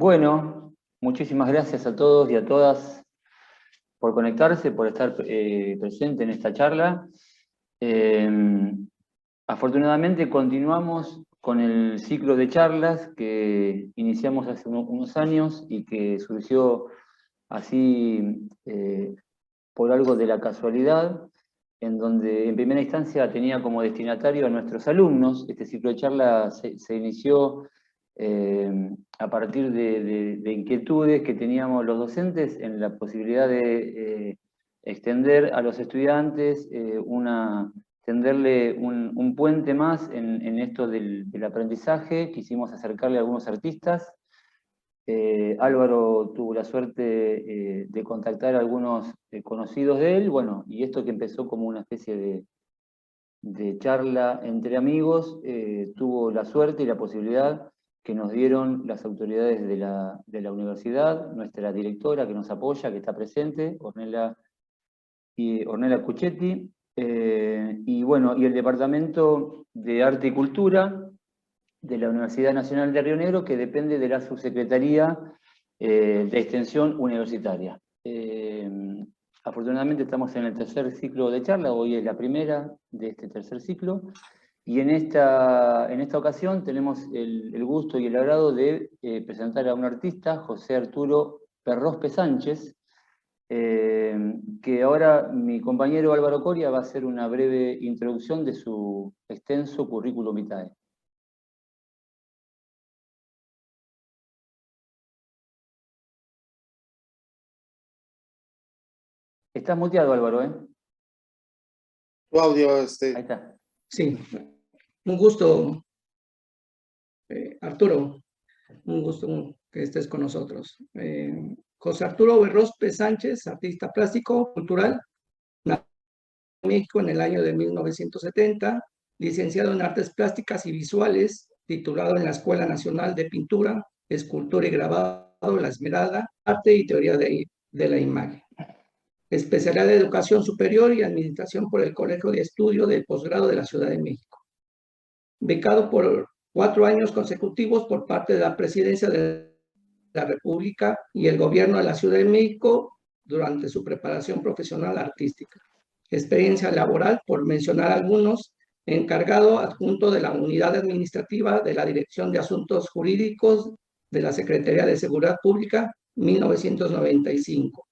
Bueno, muchísimas gracias a todos y a todas por conectarse, por estar presente en esta charla. Afortunadamente continuamos con el ciclo de charlas que iniciamos hace unos años y que surgió así por algo de la casualidad, en donde en primera instancia tenía como destinatario a nuestros alumnos. Este ciclo de charlas se inició a partir de inquietudes que teníamos los docentes en la posibilidad de extender a los estudiantes, tenderle un puente más en esto del aprendizaje. Quisimos acercarle a algunos artistas. Álvaro tuvo la suerte de contactar a algunos conocidos de él, bueno, y esto que empezó como una especie de charla entre amigos, tuvo la suerte y la posibilidad que nos dieron las autoridades de la universidad, nuestra directora que nos apoya, que está presente, Ornella Cuchetti, y bueno, y el Departamento de Arte y Cultura de la Universidad Nacional de Río Negro, que depende de la Subsecretaría de Extensión Universitaria. Afortunadamente estamos en el tercer ciclo de charla, hoy es la primera de este tercer ciclo, y en esta ocasión tenemos el gusto y el agrado de presentar a un artista, José Arturo Perrospe Sánchez, que ahora mi compañero Álvaro Coria va a hacer una breve introducción de su extenso currículum vitae. Estás muteado, Álvaro, ¿eh? Tu audio, Ahí está. Sí, un gusto, Arturo, un gusto que estés con nosotros. José Arturo Perrospe Sánchez, artista plástico, cultural, nació en México en el año de 1970, licenciado en Artes Plásticas y Visuales, titulado en la Escuela Nacional de Pintura, Escultura y Grabado, La Esmeralda, Arte y Teoría de la Imagen. Especialidad de Educación Superior y Administración por el Colegio de Estudio de Posgrado de la Ciudad de México. Becado por 4 años consecutivos por parte de la Presidencia de la República y el Gobierno de la Ciudad de México durante su preparación profesional artística. Experiencia laboral, por mencionar algunos, encargado adjunto de la Unidad Administrativa de la Dirección de Asuntos Jurídicos de la Secretaría de Seguridad Pública, 1995.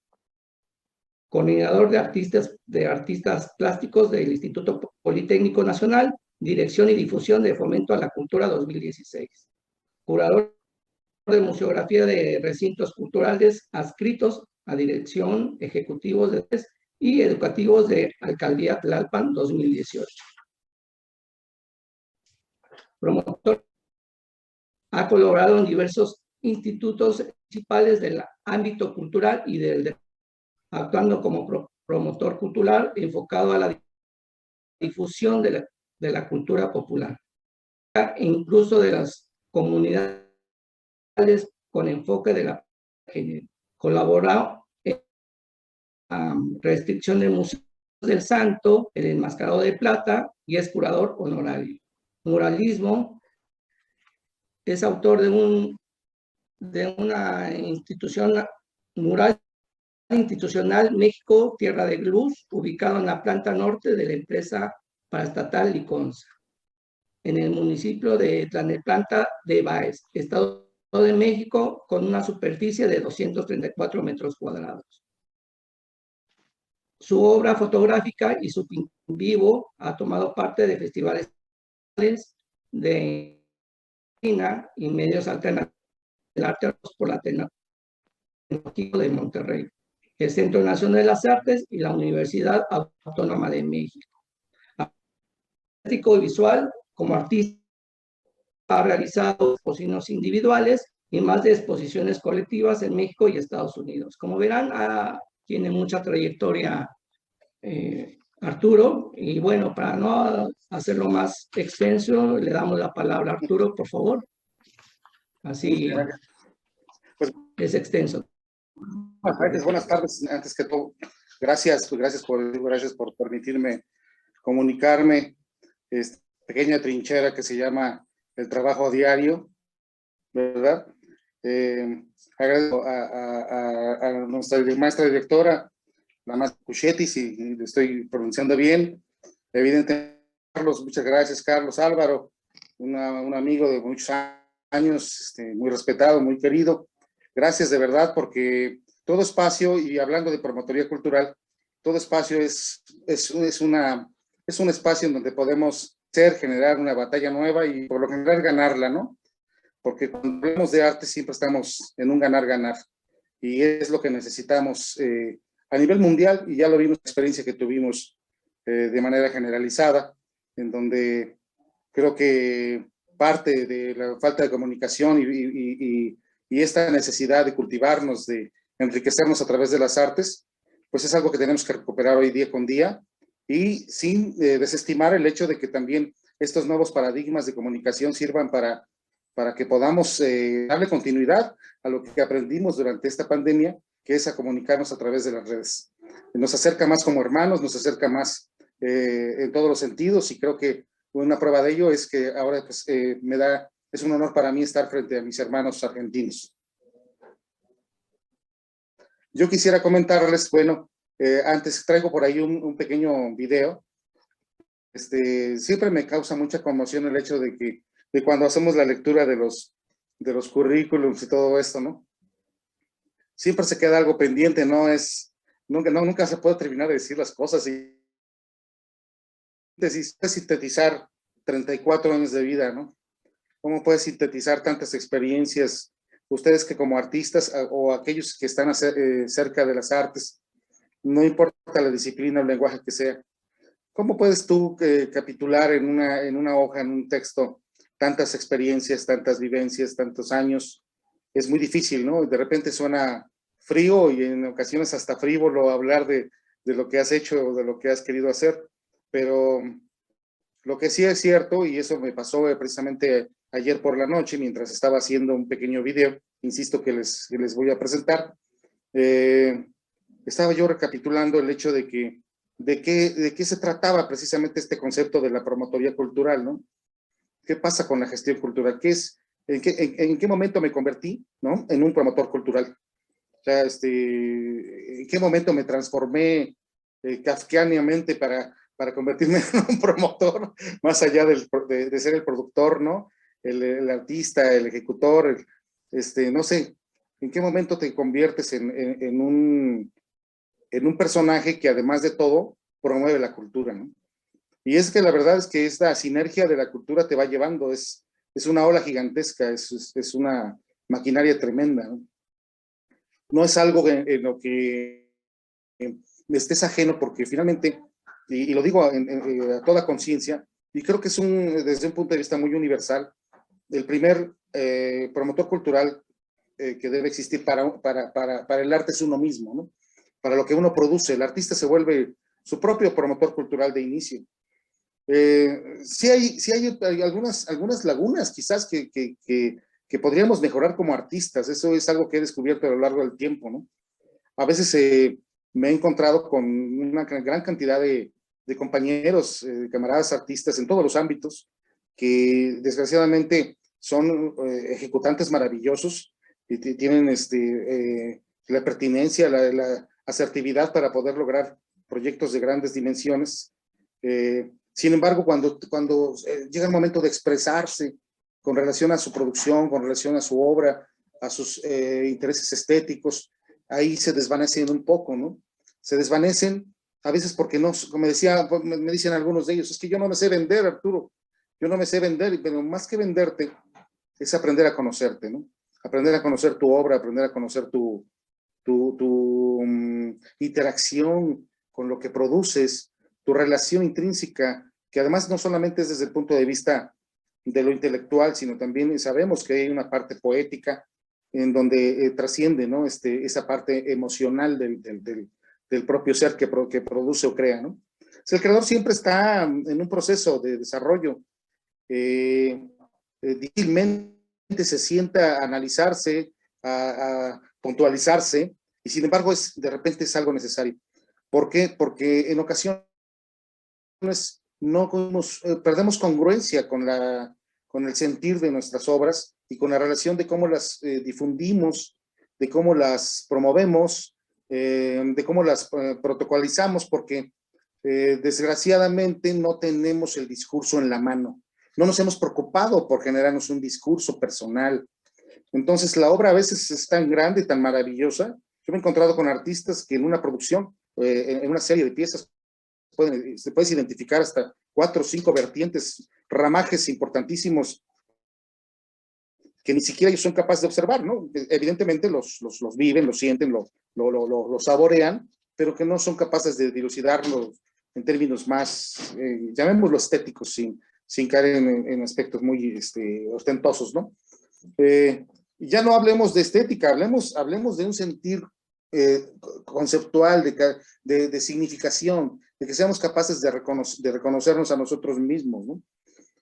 Coordinador de artistas plásticos del Instituto Politécnico Nacional, Dirección y Difusión de Fomento a la Cultura 2016. Curador de Museografía de Recintos Culturales adscritos a Dirección Ejecutivos y Educativos de Alcaldía Tlalpan 2018. Promotor. Ha colaborado en diversos institutos principales del ámbito cultural y actuando como promotor cultural enfocado a la difusión de la cultura popular, e incluso de las comunidades con enfoque de la género. Colaboró en la restricción del Museo del Santo, el Enmascarado de Plata, y es curador honorario. Muralismo, es autor de una institución mural institucional México Tierra de Luz, ubicado en la planta norte de la empresa paraestatal Liconza, en el municipio de Tlalnepantla de Báez, Estado de México, con una superficie de 234 metros cuadrados. Su obra fotográfica y su pintura en vivo ha tomado parte de festivales de China y medios alternativos del arte por la Tecnológico de Monterrey, el Centro Nacional de las Artes y la Universidad Autónoma de México. Artístico y visual, como artista, ha realizado exposiciones individuales y más de exposiciones colectivas en México y Estados Unidos. Como verán, tiene mucha trayectoria Arturo, y bueno, para no hacerlo más extenso, le damos la palabra a Arturo, por favor. Así pues, es extenso. Buenas tardes, antes que todo. Gracias por permitirme comunicarme esta pequeña trinchera que se llama el trabajo diario, ¿verdad? Agradezco a nuestra maestra directora, la maestra Cuchetti, si lo estoy pronunciando bien. Evidentemente, Carlos, muchas gracias, Carlos Álvaro, un amigo de muchos años, muy respetado, muy querido. Gracias de verdad, porque todo espacio, y hablando de promotoría cultural, todo espacio es un espacio en donde podemos generar una batalla nueva y por lo general ganarla, ¿no? Porque cuando hablamos de arte siempre estamos en un ganar-ganar y es lo que necesitamos a nivel mundial, y ya lo vimos en la experiencia que tuvimos de manera generalizada, en donde creo que parte de la falta de comunicación y esta necesidad de cultivarnos, de enriquecernos a través de las artes, pues es algo que tenemos que recuperar hoy día con día, y sin desestimar el hecho de que también estos nuevos paradigmas de comunicación sirvan para que podamos darle continuidad a lo que aprendimos durante esta pandemia, que es a comunicarnos a través de las redes. Nos acerca más como hermanos, nos acerca más en todos los sentidos, y creo que una prueba de ello es que ahora pues, es un honor para mí estar frente a mis hermanos argentinos. Yo quisiera comentarles, bueno, antes traigo por ahí un pequeño video. Siempre me causa mucha conmoción el hecho de cuando hacemos la lectura de los currículums y todo esto, ¿no? Siempre se queda algo pendiente, nunca se puede terminar de decir las cosas, y sintetizar 34 años de vida, ¿no? ¿Cómo puedes sintetizar tantas experiencias? Ustedes que como artistas o aquellos que están cerca de las artes, no importa la disciplina o el lenguaje que sea, ¿cómo puedes tú capitular en una hoja, en un texto, tantas experiencias, tantas vivencias, tantos años? Es muy difícil, ¿no? De repente suena frío y en ocasiones hasta frívolo hablar de lo que has hecho o de lo que has querido hacer, pero lo que sí es cierto, y eso me pasó precisamente ayer por la noche mientras estaba haciendo un pequeño video, insisto, que les voy a presentar, estaba yo recapitulando el hecho de qué se trataba precisamente este concepto de la promotoría cultural, ¿no? ¿Qué pasa con la gestión cultural? ¿En qué momento me convertí, ¿no?, en un promotor cultural? O sea, ¿en qué momento me transformé kafkianamente para convertirme en un promotor, más allá de ser el productor, ¿no? El artista, el ejecutor, no sé, ¿en qué momento te conviertes en un personaje que además de todo promueve la cultura, ¿no? Y es que la verdad es que esta sinergia de la cultura te va llevando, es una ola gigantesca, es una maquinaria tremenda, ¿no? No es algo en lo que estés ajeno, porque finalmente, y lo digo a toda conciencia, y creo que es desde un punto de vista muy universal, el primer promotor cultural que debe existir para el arte es uno mismo, ¿no? Para lo que uno produce. El artista se vuelve su propio promotor cultural de inicio. Sí hay algunas lagunas quizás que podríamos mejorar como artistas. Eso es algo que he descubierto a lo largo del tiempo, ¿no? A veces me he encontrado con una gran cantidad de compañeros, camaradas artistas en todos los ámbitos, que desgraciadamente son ejecutantes maravillosos y tienen la pertinencia, la asertividad para poder lograr proyectos de grandes dimensiones. Sin embargo, cuando llega el momento de expresarse con relación a su producción, con relación a su obra, a sus intereses estéticos, ahí se desvanecen un poco, ¿no? Se desvanecen a veces porque no, como me dicen algunos de ellos, es que yo no me sé vender, Arturo, yo no me sé vender, pero más que venderte es aprender a conocerte, ¿no? Aprender a conocer tu obra, aprender a conocer tu interacción con lo que produces, tu relación intrínseca, que además no solamente es desde el punto de vista de lo intelectual, sino también sabemos que hay una parte poética en donde trasciende, ¿no?, esa parte emocional del propio ser que produce o crea, ¿no? O sea, el creador siempre está en un proceso de desarrollo. Difícilmente se sienta a analizarse, a puntualizarse, y sin embargo de repente es algo necesario. ¿Por qué? Porque en ocasiones perdemos congruencia con con el sentir de nuestras obras y con la relación de cómo las difundimos, de cómo las promovemos, de cómo las protocolizamos, porque desgraciadamente no tenemos el discurso en la mano. No nos hemos preocupado por generarnos un discurso personal. Entonces la obra a veces es tan grande, tan maravillosa. Yo me he encontrado con artistas que en una producción, en una serie de piezas, se puedes identificar hasta 4 o 5 vertientes, ramajes importantísimos que ni siquiera ellos son capaces de observar, ¿no? Evidentemente los viven, los sienten, lo saborean, pero que no son capaces de dilucidarlo en términos más, llamémoslo estéticos, sin caer en aspectos muy ostentosos, ¿no? Ya no hablemos de estética, hablemos de un sentir conceptual, de significación, de que seamos capaces de reconocernos a nosotros mismos, ¿no?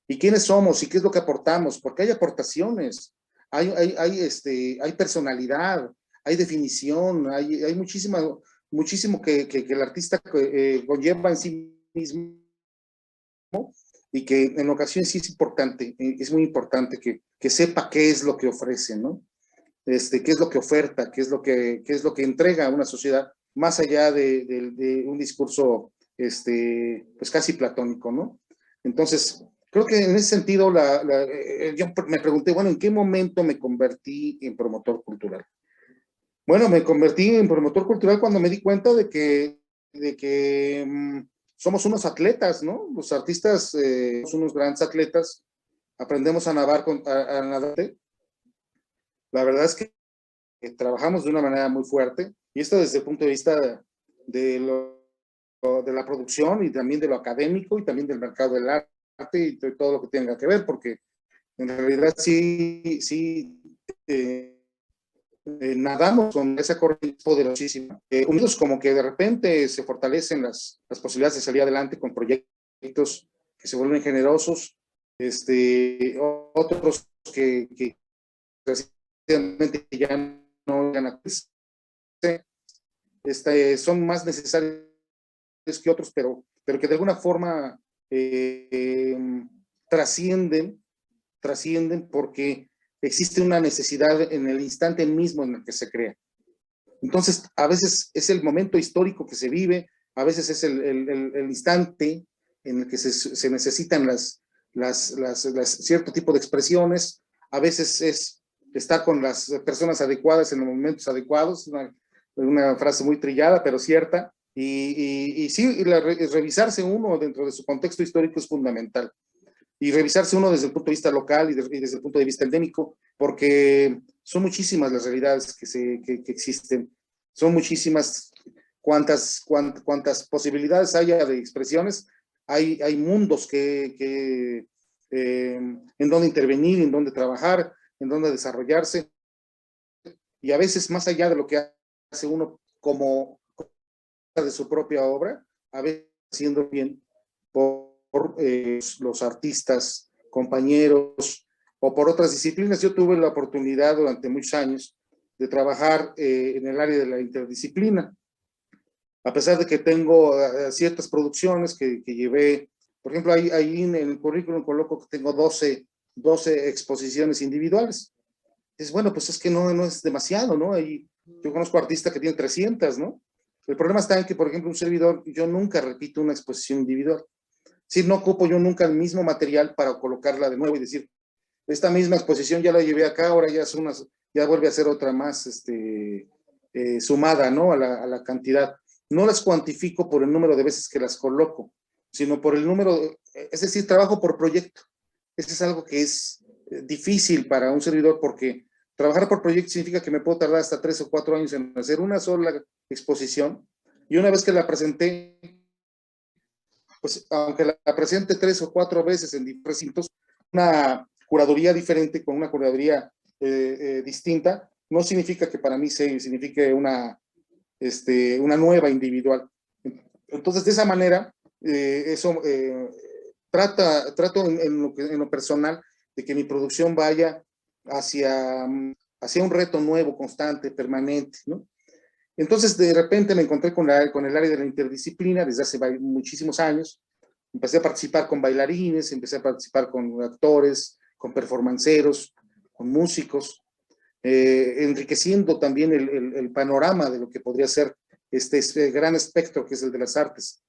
Y quiénes somos y qué es lo que aportamos, porque hay aportaciones, hay personalidad, hay definición, hay muchísimo que el artista conlleva en sí mismo, y que en ocasiones sí es importante, es muy importante que sepa qué es lo que ofrece, ¿no? Qué es lo que oferta, qué es lo que entrega a una sociedad, más allá de un discurso pues casi platónico, ¿no? Entonces, creo que en ese sentido yo me pregunté, bueno, ¿en qué momento me convertí en promotor cultural? Bueno, me convertí en promotor cultural cuando me di cuenta de que somos unos atletas, ¿no? Los artistas somos unos grandes atletas, aprendemos a nadar. La verdad es que trabajamos de una manera muy fuerte, y esto desde el punto de vista de la producción y también de lo académico y también del mercado del arte y de todo lo que tenga que ver, porque en realidad sí nadamos con esa corriente poderosísima. Unidos, como que de repente se fortalecen las posibilidades de salir adelante con proyectos que se vuelven generosos, otros que realmente ya no llegan a son más necesarios que otros, pero que de alguna forma trascienden porque existe una necesidad en el instante mismo en el que se crea. Entonces, a veces es el momento histórico que se vive, a veces es el instante en el que se necesitan cierto tipo de expresiones, a veces es estar con las personas adecuadas en los momentos adecuados, una frase muy trillada, pero cierta, y sí, revisarse uno dentro de su contexto histórico es fundamental. Y revisarse uno desde el punto de vista local y desde el punto de vista endémico, porque son muchísimas las realidades que existen, son muchísimas cuantas posibilidades haya de expresiones, hay mundos en donde intervenir, en donde trabajar, en donde desarrollarse, y a veces más allá de lo que hace uno como de su propia obra, a veces haciendo bien por los artistas, compañeros, o por otras disciplinas. Yo tuve la oportunidad durante muchos años de trabajar en el área de la interdisciplina, a pesar de que tengo ciertas producciones que llevé. Por ejemplo, ahí en el currículum coloco que tengo 12 exposiciones individuales. Es bueno, pues es que no es demasiado, ¿no? Yo conozco artistas que tienen 300, ¿no? El problema está en que, por ejemplo, un servidor, yo nunca repito una exposición individual. Si no ocupo yo nunca el mismo material para colocarla de nuevo y decir, esta misma exposición ya la llevé acá, ahora ya vuelve a ser otra más sumada, ¿no? A la cantidad. No las cuantifico por el número de veces que las coloco, sino por el número, es decir, trabajo por proyecto. Eso es algo que es difícil para un servidor, porque trabajar por proyecto significa que me puedo tardar hasta 3 o 4 años en hacer una sola exposición, y una vez que la presenté, pues aunque la presente 3 o 4 veces en diferentes recintos, una curaduría diferente, con una curaduría distinta, no significa que para mí signifique una nueva individual. Entonces, de esa manera, eso trato en lo personal de que mi producción vaya hacia un reto nuevo, constante, permanente, ¿no? Entonces, de repente me encontré con el área de la interdisciplina desde hace muchísimos años. Empecé a participar con bailarines, empecé a participar con actores, con performanceros, con músicos, enriqueciendo también el panorama de lo que podría ser este gran espectro que es el de las artes.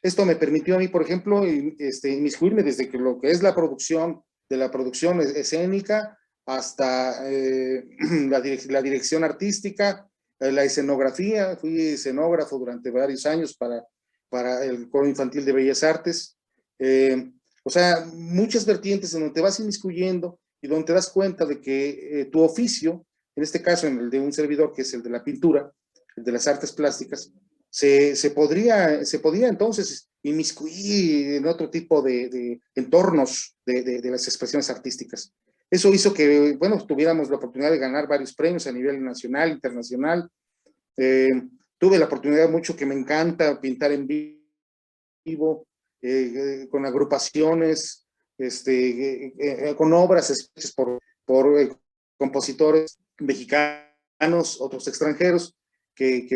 Esto me permitió a mí, por ejemplo, inmiscuirme desde que lo que es la producción, de la producción escénica hasta la dirección artística, la escenografía. Fui escenógrafo durante varios años para el Coro Infantil de Bellas Artes. O sea, muchas vertientes en donde te vas inmiscuyendo y donde te das cuenta de que tu oficio, en este caso en el de un servidor que es el de la pintura, el de las artes plásticas, se podría entonces inmiscuir en otro tipo de entornos de las expresiones artísticas. Eso hizo que, bueno, tuviéramos la oportunidad de ganar varios premios a nivel nacional, internacional. Tuve la oportunidad mucho que me encanta pintar en vivo, con agrupaciones, con obras hechas por compositores mexicanos, otros extranjeros, que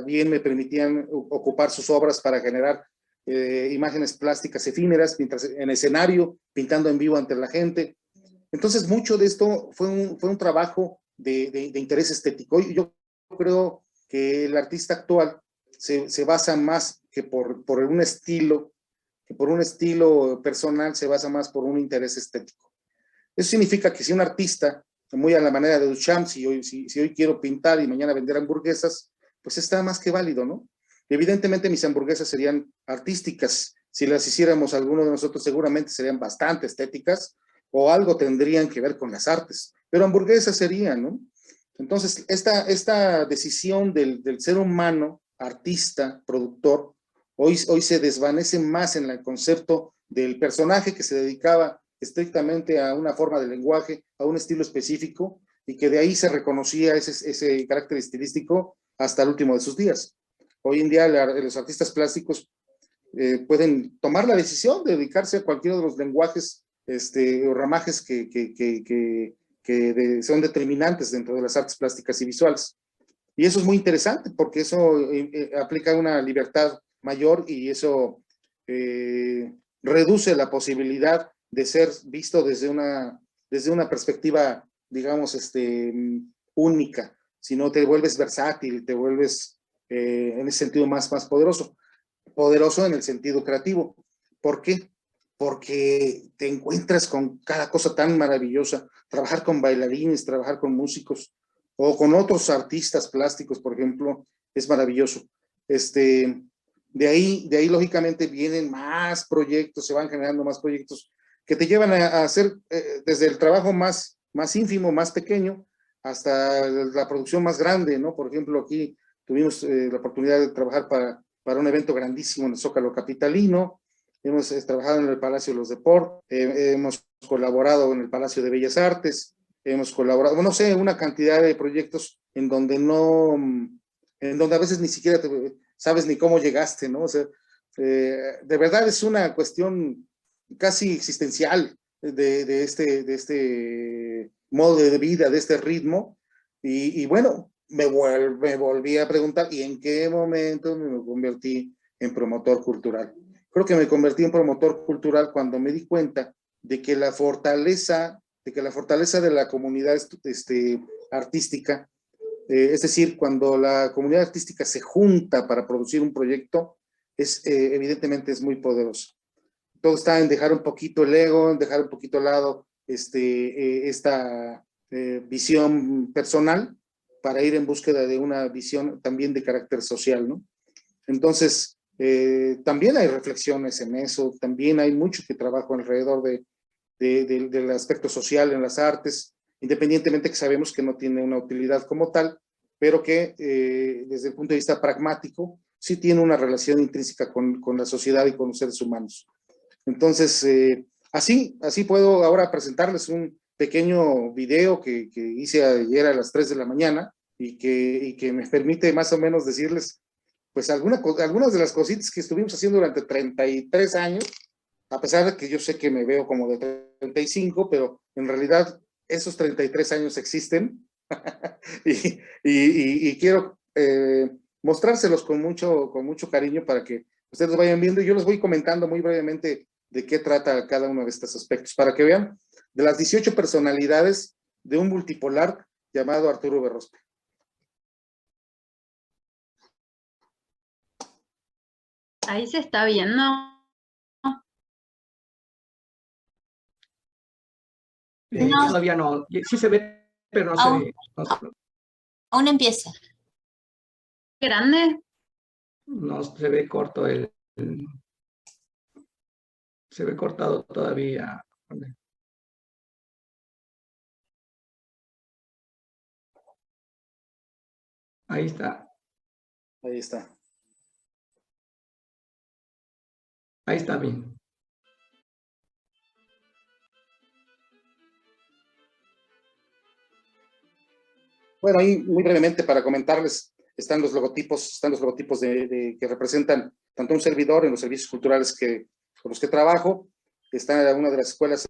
bien me permitían ocupar sus obras para generar imágenes plásticas efímeras, mientras en escenario, pintando en vivo ante la gente. Entonces, mucho de esto fue un trabajo de interés estético. Y yo creo que el artista actual se basa más que por un estilo, que por un estilo personal, se basa más por un interés estético. Eso significa que si un artista, muy a la manera de Duchamp, si hoy quiero pintar y mañana vender hamburguesas, pues está más que válido, ¿no? Evidentemente mis hamburguesas serían artísticas. Si las hiciéramos alguno de nosotros, seguramente serían bastante estéticas o algo tendrían que ver con las artes, pero hamburguesas serían, ¿no? Entonces, esta decisión del ser humano, artista, productor, hoy se desvanece más en el concepto del personaje que se dedicaba estrictamente a una forma de lenguaje, a un estilo específico, y que de ahí se reconocía ese carácter estilístico hasta el último de sus días. Hoy en día los artistas plásticos pueden tomar la decisión de dedicarse a cualquiera de los lenguajes o ramajes que son determinantes dentro de las artes plásticas y visuales. Y eso es muy interesante porque eso aplica una libertad mayor y eso reduce la posibilidad de ser visto desde una perspectiva, digamos, única, sino te vuelves versátil, te vuelves en ese sentido más poderoso. Poderoso en el sentido creativo. ¿Por qué? Porque te encuentras con cada cosa tan maravillosa. Trabajar con bailarines, trabajar con músicos o con otros artistas plásticos, por ejemplo, es maravilloso. De ahí lógicamente vienen más proyectos, se van generando más proyectos que te llevan a hacer desde el trabajo más ínfimo, más pequeño, hasta la producción más grande, ¿no? Por ejemplo, aquí tuvimos la oportunidad de trabajar para un evento grandísimo en el Zócalo capitalino. Hemos trabajado en el Palacio de los Deportes, hemos colaborado en el Palacio de Bellas Artes, hemos colaborado, no sé, una cantidad de proyectos en donde a veces ni siquiera sabes ni cómo llegaste, ¿no? O sea, de verdad es una cuestión casi existencial de este modo de vida, de este ritmo, y bueno, me volví a preguntar, ¿y en qué momento me convertí en promotor cultural? Creo que me convertí en promotor cultural cuando me di cuenta de que la fortaleza de la comunidad artística, es decir, cuando la comunidad artística se junta para producir un proyecto, evidentemente es muy poderoso. Todo está en dejar un poquito el ego, en dejar un poquito al lado esta visión personal para ir en búsqueda de una visión también de carácter social, ¿no? Entonces, también hay reflexiones en eso, también hay mucho que trabajo alrededor del aspecto social en las artes, independientemente que sabemos que no tiene una utilidad como tal, pero que desde el punto de vista pragmático sí tiene una relación intrínseca con la sociedad y con los seres humanos. Entonces, así puedo ahora presentarles un pequeño video que hice ayer a las 3 de la mañana y que me permite más o menos decirles pues algunas de las cositas que estuvimos haciendo durante 33 años, a pesar de que yo sé que me veo como de 35, pero en realidad esos 33 años existen y quiero mostrárselos con mucho cariño para que ustedes lo vayan viendo y yo les voy comentando muy brevemente de qué trata cada uno de estos aspectos, para que vean de las 18 personalidades de un multipolar llamado Arturo Berrospe. Ahí se está viendo. No. Todavía no, sí se ve, pero no se Aún. ve. Aún empieza. ¿Grande? No se ve corto se ve cortado todavía. Ahí está. Ahí está. Ahí está bien. Bueno, ahí muy brevemente para comentarles, están los logotipos que representan tanto un servidor en los servicios culturales con los que trabajo. Está una de las escuelas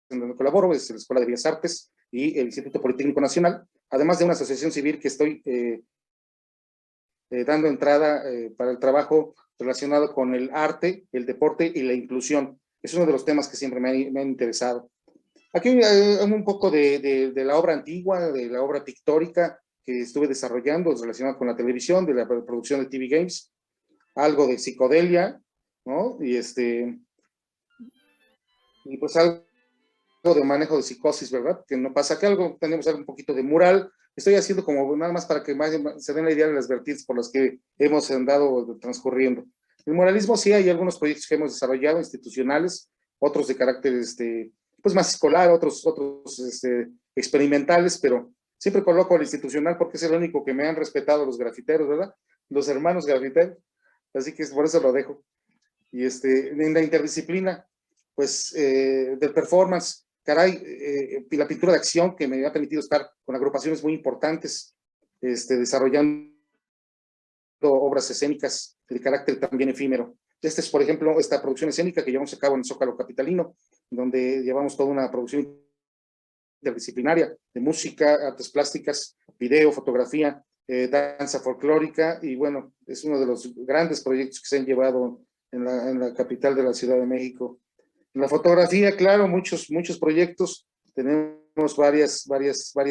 en donde colaboro, es la Escuela de Bellas Artes y el Instituto Politécnico Nacional, además de una asociación civil que estoy dando entrada para el trabajo relacionado con el arte, el deporte y la inclusión. Es uno de los temas que siempre me han interesado. Aquí un poco de la obra antigua, de la obra pictórica que estuve desarrollando relacionada con la televisión, de la producción de TV Games, algo de psicodelia, ¿no? Y pues algo de manejo de psicosis, ¿verdad? Que no pasa que tenemos un poquito de mural. Estoy haciendo como nada más para que se den la idea de las vertientes por las que hemos andado transcurriendo. El muralismo sí, hay algunos proyectos que hemos desarrollado, institucionales, otros de carácter pues más escolar, otros experimentales, pero siempre coloco el institucional porque es el único que me han respetado los grafiteros, ¿verdad? Los hermanos grafiteros, así que por eso lo dejo. Y en la interdisciplina, pues, del performance, caray, la pintura de acción que me ha permitido estar con agrupaciones muy importantes, desarrollando obras escénicas de carácter también efímero. Es, por ejemplo, esta producción escénica que llevamos a cabo en el Zócalo Capitalino, donde llevamos toda una producción interdisciplinaria de música, artes plásticas, video, fotografía, danza folclórica, y bueno, es uno de los grandes proyectos que se han llevado en la capital de la Ciudad de México. En la fotografía, claro, muchos proyectos, tenemos varias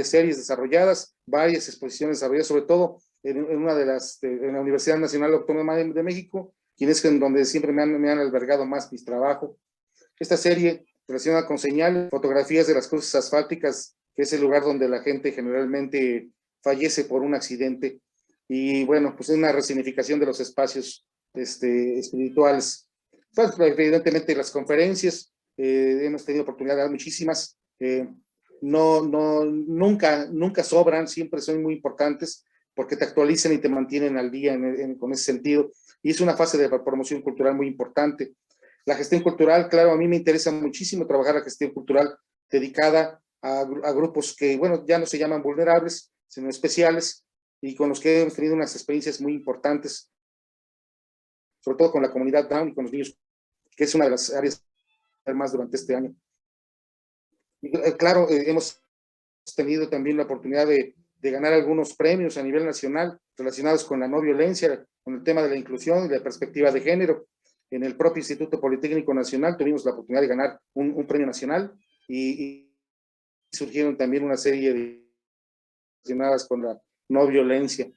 series desarrolladas, varias exposiciones desarrolladas, sobre todo en una en la Universidad Nacional Autónoma de México, donde siempre me han albergado más mis trabajos. Esta serie relacionada con señales, fotografías de las cruces asfálticas, que es el lugar donde la gente generalmente fallece por un accidente, y bueno, pues es una resignificación de los espacios espirituales. Pues, evidentemente las conferencias, hemos tenido oportunidad de dar muchísimas, nunca sobran, siempre son muy importantes, porque te actualizan y te mantienen al día con ese sentido, y es una fase de promoción cultural muy importante. La gestión cultural, claro, a mí me interesa muchísimo trabajar la gestión cultural dedicada a grupos que, bueno, ya no se llaman vulnerables, sino especiales, y con los que hemos tenido unas experiencias muy importantes, sobre todo con la comunidad Down y con los niños, que es una de las áreas más durante este año. Y, claro, hemos tenido también la oportunidad de ganar algunos premios a nivel nacional relacionados con la no violencia, con el tema de la inclusión y la perspectiva de género. En el propio Instituto Politécnico Nacional tuvimos la oportunidad de ganar un premio nacional, y surgieron también una serie de relacionadas con la no violencia.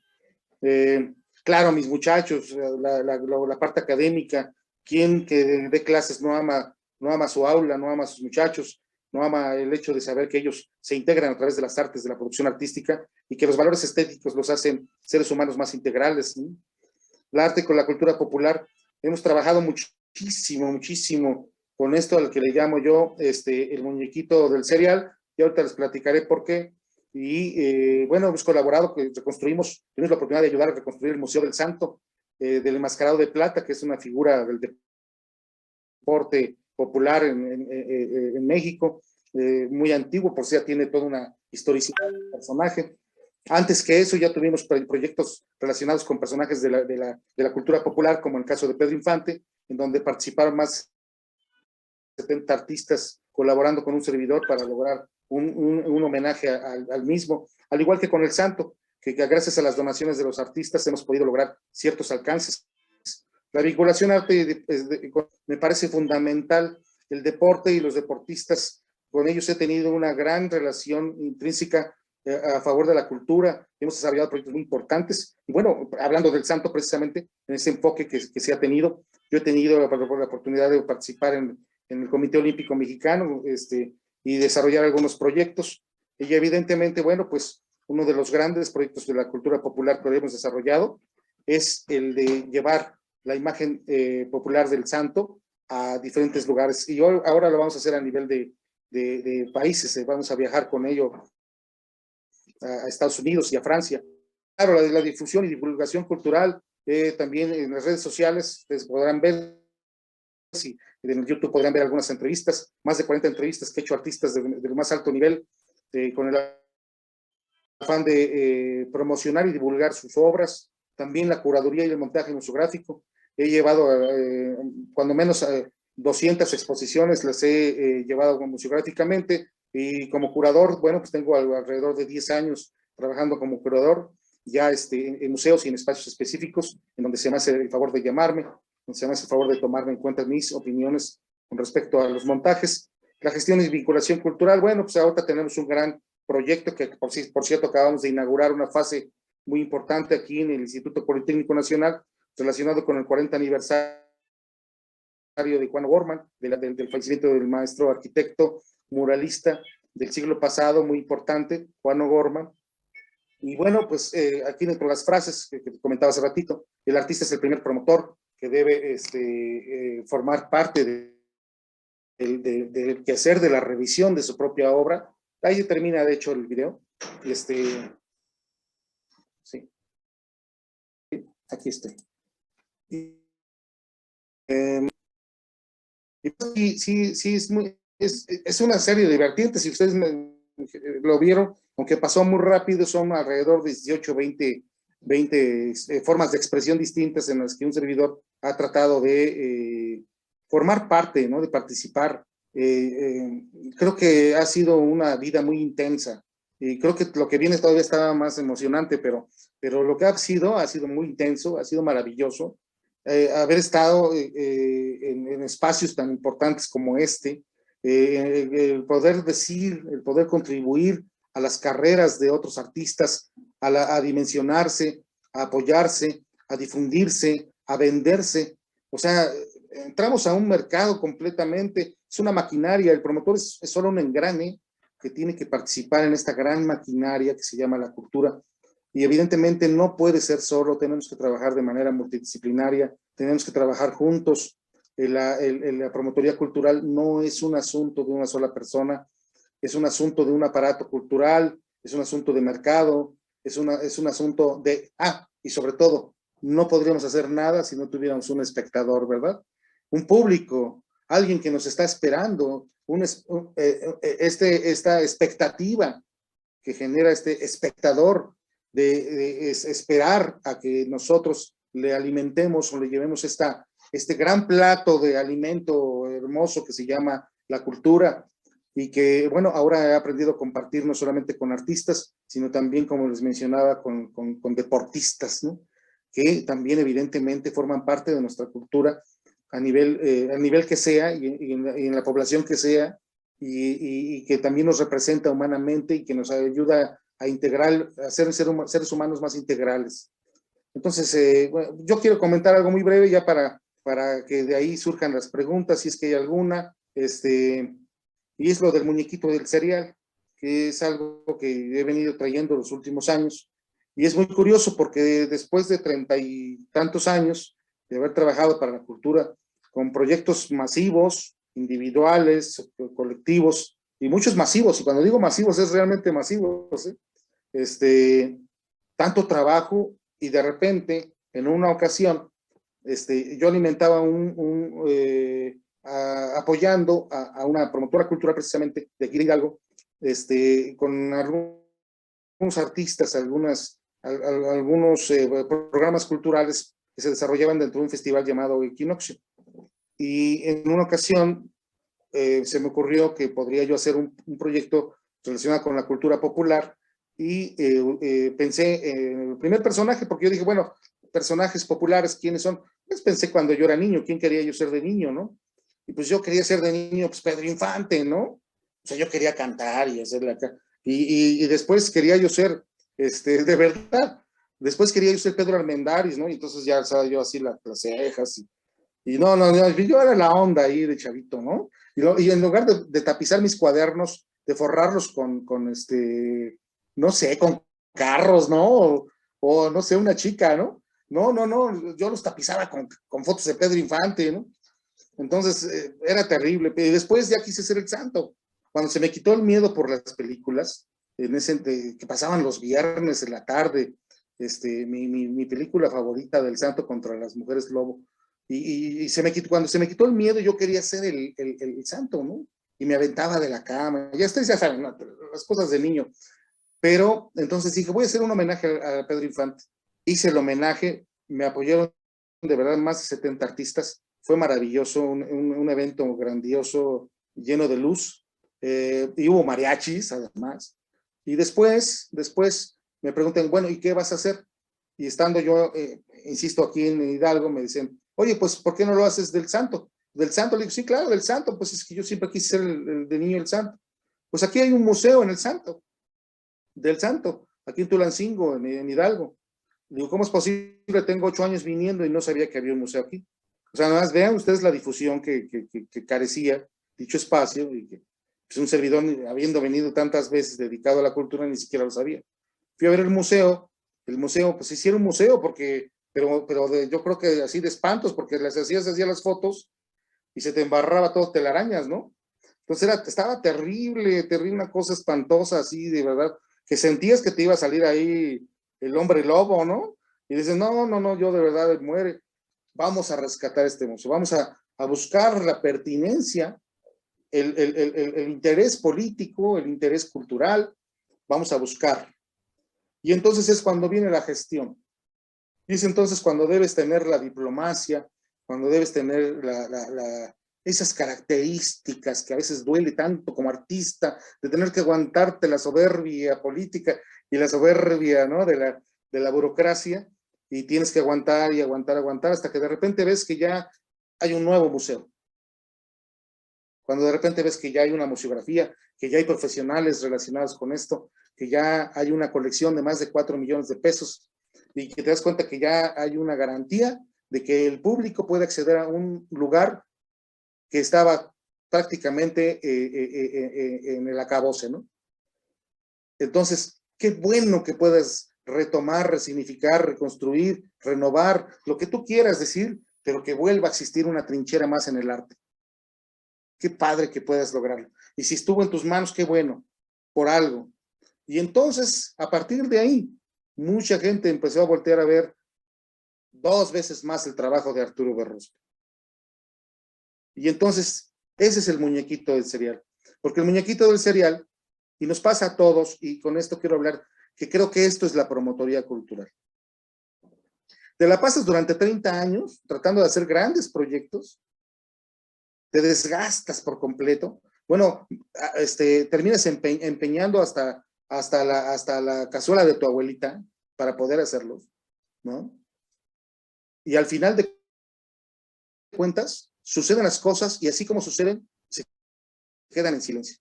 Claro, mis muchachos, la parte académica, quien que dé clases no ama su aula, no ama a sus muchachos, no ama el hecho de saber que ellos se integran a través de las artes, de la producción artística, y que los valores estéticos los hacen seres humanos más integrales, ¿sí? La arte con la cultura popular, hemos trabajado muchísimo con esto al que le llamo yo el muñequito del cereal, y ahorita les platicaré por qué. Y bueno, hemos colaborado, tuvimos la oportunidad de ayudar a reconstruir el Museo del Santo, del Enmascarado de Plata, que es una figura del deporte popular en México, muy antiguo, por si ya tiene toda una historicidad del personaje. Antes que eso ya tuvimos proyectos relacionados con personajes de la cultura popular, como el caso de Pedro Infante, en donde participaron más de 70 artistas colaborando con un servidor para lograr un homenaje al mismo, al igual que con el Santo, que gracias a las donaciones de los artistas hemos podido lograr ciertos alcances. La vinculación arte me parece fundamental. El deporte y los deportistas con ellos he tenido una gran relación intrínseca a favor de la cultura, hemos desarrollado proyectos muy importantes, y bueno, hablando del santo precisamente, en ese enfoque que se ha tenido, yo he tenido la oportunidad de participar en el Comité Olímpico Mexicano, y desarrollar algunos proyectos, y evidentemente, bueno, pues uno de los grandes proyectos de la cultura popular que hemos desarrollado es el de llevar la imagen popular del santo a diferentes lugares, y ahora lo vamos a hacer a nivel de países, vamos a viajar con ello a Estados Unidos y a Francia. Claro, la difusión y divulgación cultural, también en las redes sociales, ustedes podrán ver, si en YouTube podrán ver algunas entrevistas, más de 40 entrevistas que he hecho a artistas del más alto nivel, con el afán de promocionar y divulgar sus obras, también la curaduría y el montaje museográfico. He llevado, cuando menos, 200 exposiciones, las he llevado museográficamente, y como curador, bueno, pues tengo alrededor de 10 años trabajando como curador, ya en museos y en espacios específicos, en donde se me hace el favor de llamarme, donde se me hace el favor de tomarme en cuenta mis opiniones con respecto a los montajes. La gestión y vinculación cultural, bueno, pues ahora tenemos un gran proyecto que, por cierto, acabamos de inaugurar una fase muy importante aquí en el Instituto Politécnico Nacional, relacionado con el 40 aniversario de Juan O'Gorman, del fallecimiento del maestro arquitecto muralista del siglo pasado, muy importante, Juan O'Gorman. Y bueno, pues aquí dentro de las frases que comentaba hace ratito, el artista es el primer promotor que debe formar parte del quehacer de la revisión de su propia obra. Ahí termina, de hecho, el video. Sí. Aquí estoy. Sí, es una serie de vertientes, si ustedes lo vieron, aunque pasó muy rápido, son alrededor de 18, 20 formas de expresión distintas en las que un servidor ha tratado de formar parte, ¿no? De participar. Creo que ha sido una vida muy intensa, y creo que lo que viene todavía está más emocionante, pero lo que ha sido muy intenso, ha sido maravilloso. Haber estado en espacios tan importantes como el poder decir, el poder contribuir a las carreras de otros artistas, a dimensionarse, a apoyarse, a difundirse, a venderse. O sea, entramos a un mercado completamente, es una maquinaria, el promotor es solo un engrane que tiene que participar en esta gran maquinaria que se llama la cultura. Y evidentemente no puede ser solo, tenemos que trabajar de manera multidisciplinaria, tenemos que trabajar juntos. La promotoría cultural no es un asunto de una sola persona, es un asunto de un aparato cultural, es un asunto de mercado, es un asunto de, y sobre todo, no podríamos hacer nada si no tuviéramos un espectador, ¿verdad? Un público, alguien que nos está esperando, esta expectativa que genera este espectador, de esperar a que nosotros le alimentemos o le llevemos este gran plato de alimento hermoso que se llama la cultura, y que, bueno, ahora he aprendido a compartir no solamente con artistas, sino también, como les mencionaba, con deportistas, ¿no? Que también evidentemente forman parte de nuestra cultura a nivel que sea, y en la población que sea, y que también nos representa humanamente y que nos ayuda a integrar, a ser seres humanos más integrales. Entonces, bueno, yo quiero comentar algo muy breve ya para que de ahí surjan las preguntas, si es que hay alguna, y es lo del muñequito del cereal, que es algo que he venido trayendo los últimos años, y es muy curioso porque después de 30 y tantos años de haber trabajado para la cultura, con proyectos masivos, individuales, colectivos, y muchos masivos, y cuando digo masivos es realmente masivos, tanto trabajo, y de repente, en una ocasión, yo alimentaba apoyando a una promotora cultural precisamente de aquí de Hidalgo, con algunos artistas, algunos programas culturales que se desarrollaban dentro de un festival llamado Equinoccio. Y en una ocasión se me ocurrió que podría yo hacer un proyecto relacionado con la cultura popular, y pensé en el primer personaje, porque yo dije, bueno, personajes populares, ¿quiénes son? Pues pensé cuando yo era niño, ¿quién quería yo ser de niño, no? Y pues yo quería ser de niño, pues Pedro Infante, ¿no? O sea, yo quería cantar y hacerle acá. Y después quería yo ser, de verdad, después quería yo ser Pedro Armendáriz, ¿no? Y entonces ya, ¿sabes? Yo así las cejas y no, yo era la onda ahí de chavito, ¿no? Y en lugar de tapizar mis cuadernos, de forrarlos con no sé, con carros, ¿no? O no sé, una chica, ¿no? No, yo los tapizaba con fotos de Pedro Infante, ¿no? Entonces, era terrible. Y después ya quise ser el santo. Cuando se me quitó el miedo por las películas, que pasaban los viernes en la tarde, mi película favorita del santo contra las mujeres lobo, y cuando se me quitó el miedo, yo quería ser el santo, ¿no? Y me aventaba de la cama. Ya saben, ¿no? Las cosas de niño. Pero entonces dije, voy a hacer un homenaje a Pedro Infante. Hice el homenaje, me apoyaron de verdad más de 70 artistas. Fue maravilloso, un evento grandioso, lleno de luz. Y hubo mariachis, además. Y después me preguntan, bueno, ¿y qué vas a hacer? Y estando yo, insisto, aquí en Hidalgo, me dicen, oye, pues, ¿por qué no lo haces del santo? Del santo, le digo, sí, claro, del santo, pues es que yo siempre quise ser el de niño el santo. Pues aquí hay un museo en el santo, del santo, aquí en Tulancingo, en Hidalgo. Digo, ¿cómo es posible? Tengo 8 años viniendo y no sabía que había un museo aquí. O sea, nada más vean ustedes la difusión que carecía dicho espacio, y que pues, un servidor, habiendo venido tantas veces dedicado a la cultura, ni siquiera lo sabía. Fui a ver el museo, pues hicieron un museo, pero yo creo que así de espantos, porque les hacías las fotos y se te embarraba todo telarañas, ¿no? Entonces estaba terrible, una cosa espantosa, así de verdad, que sentías que te iba a salir ahí el hombre lobo, ¿no? Y dices, no, yo de verdad muere. Vamos a rescatar este museo, vamos a buscar la pertinencia, el interés político, el interés cultural, vamos a buscar. Y entonces es cuando viene la gestión. Y es entonces cuando debes tener la diplomacia, cuando debes tener esas características que a veces duele tanto como artista, de tener que aguantarte la soberbia política y la soberbia, ¿no? de la burocracia, y tienes que aguantar y aguantar hasta que de repente ves que ya hay un nuevo museo. Cuando de repente ves que ya hay una museografía, que ya hay profesionales relacionados con esto, que ya hay una colección de más de 4 millones de pesos, y que te das cuenta que ya hay una garantía de que el público puede acceder a un lugar que estaba prácticamente en el acabose, ¿no? Entonces, qué bueno que puedas retomar, resignificar, reconstruir, renovar, lo que tú quieras decir, pero que vuelva a existir una trinchera más en el arte. Qué padre que puedas lograrlo. Y si estuvo en tus manos, qué bueno, por algo. Y entonces, a partir de ahí, mucha gente empezó a voltear a ver 2 veces más el trabajo de Arturo Berrospi. Y entonces, ese es el muñequito del cereal. Porque el muñequito del cereal, y nos pasa a todos, y con esto quiero hablar, que creo que esto es la promotoría cultural. Te la pasas durante 30 años tratando de hacer grandes proyectos, te desgastas por completo. Bueno, terminas empeñando hasta la cazuela de tu abuelita para poder hacerlos, ¿no? Y al final de cuentas, suceden las cosas y así como suceden, se quedan en silencio.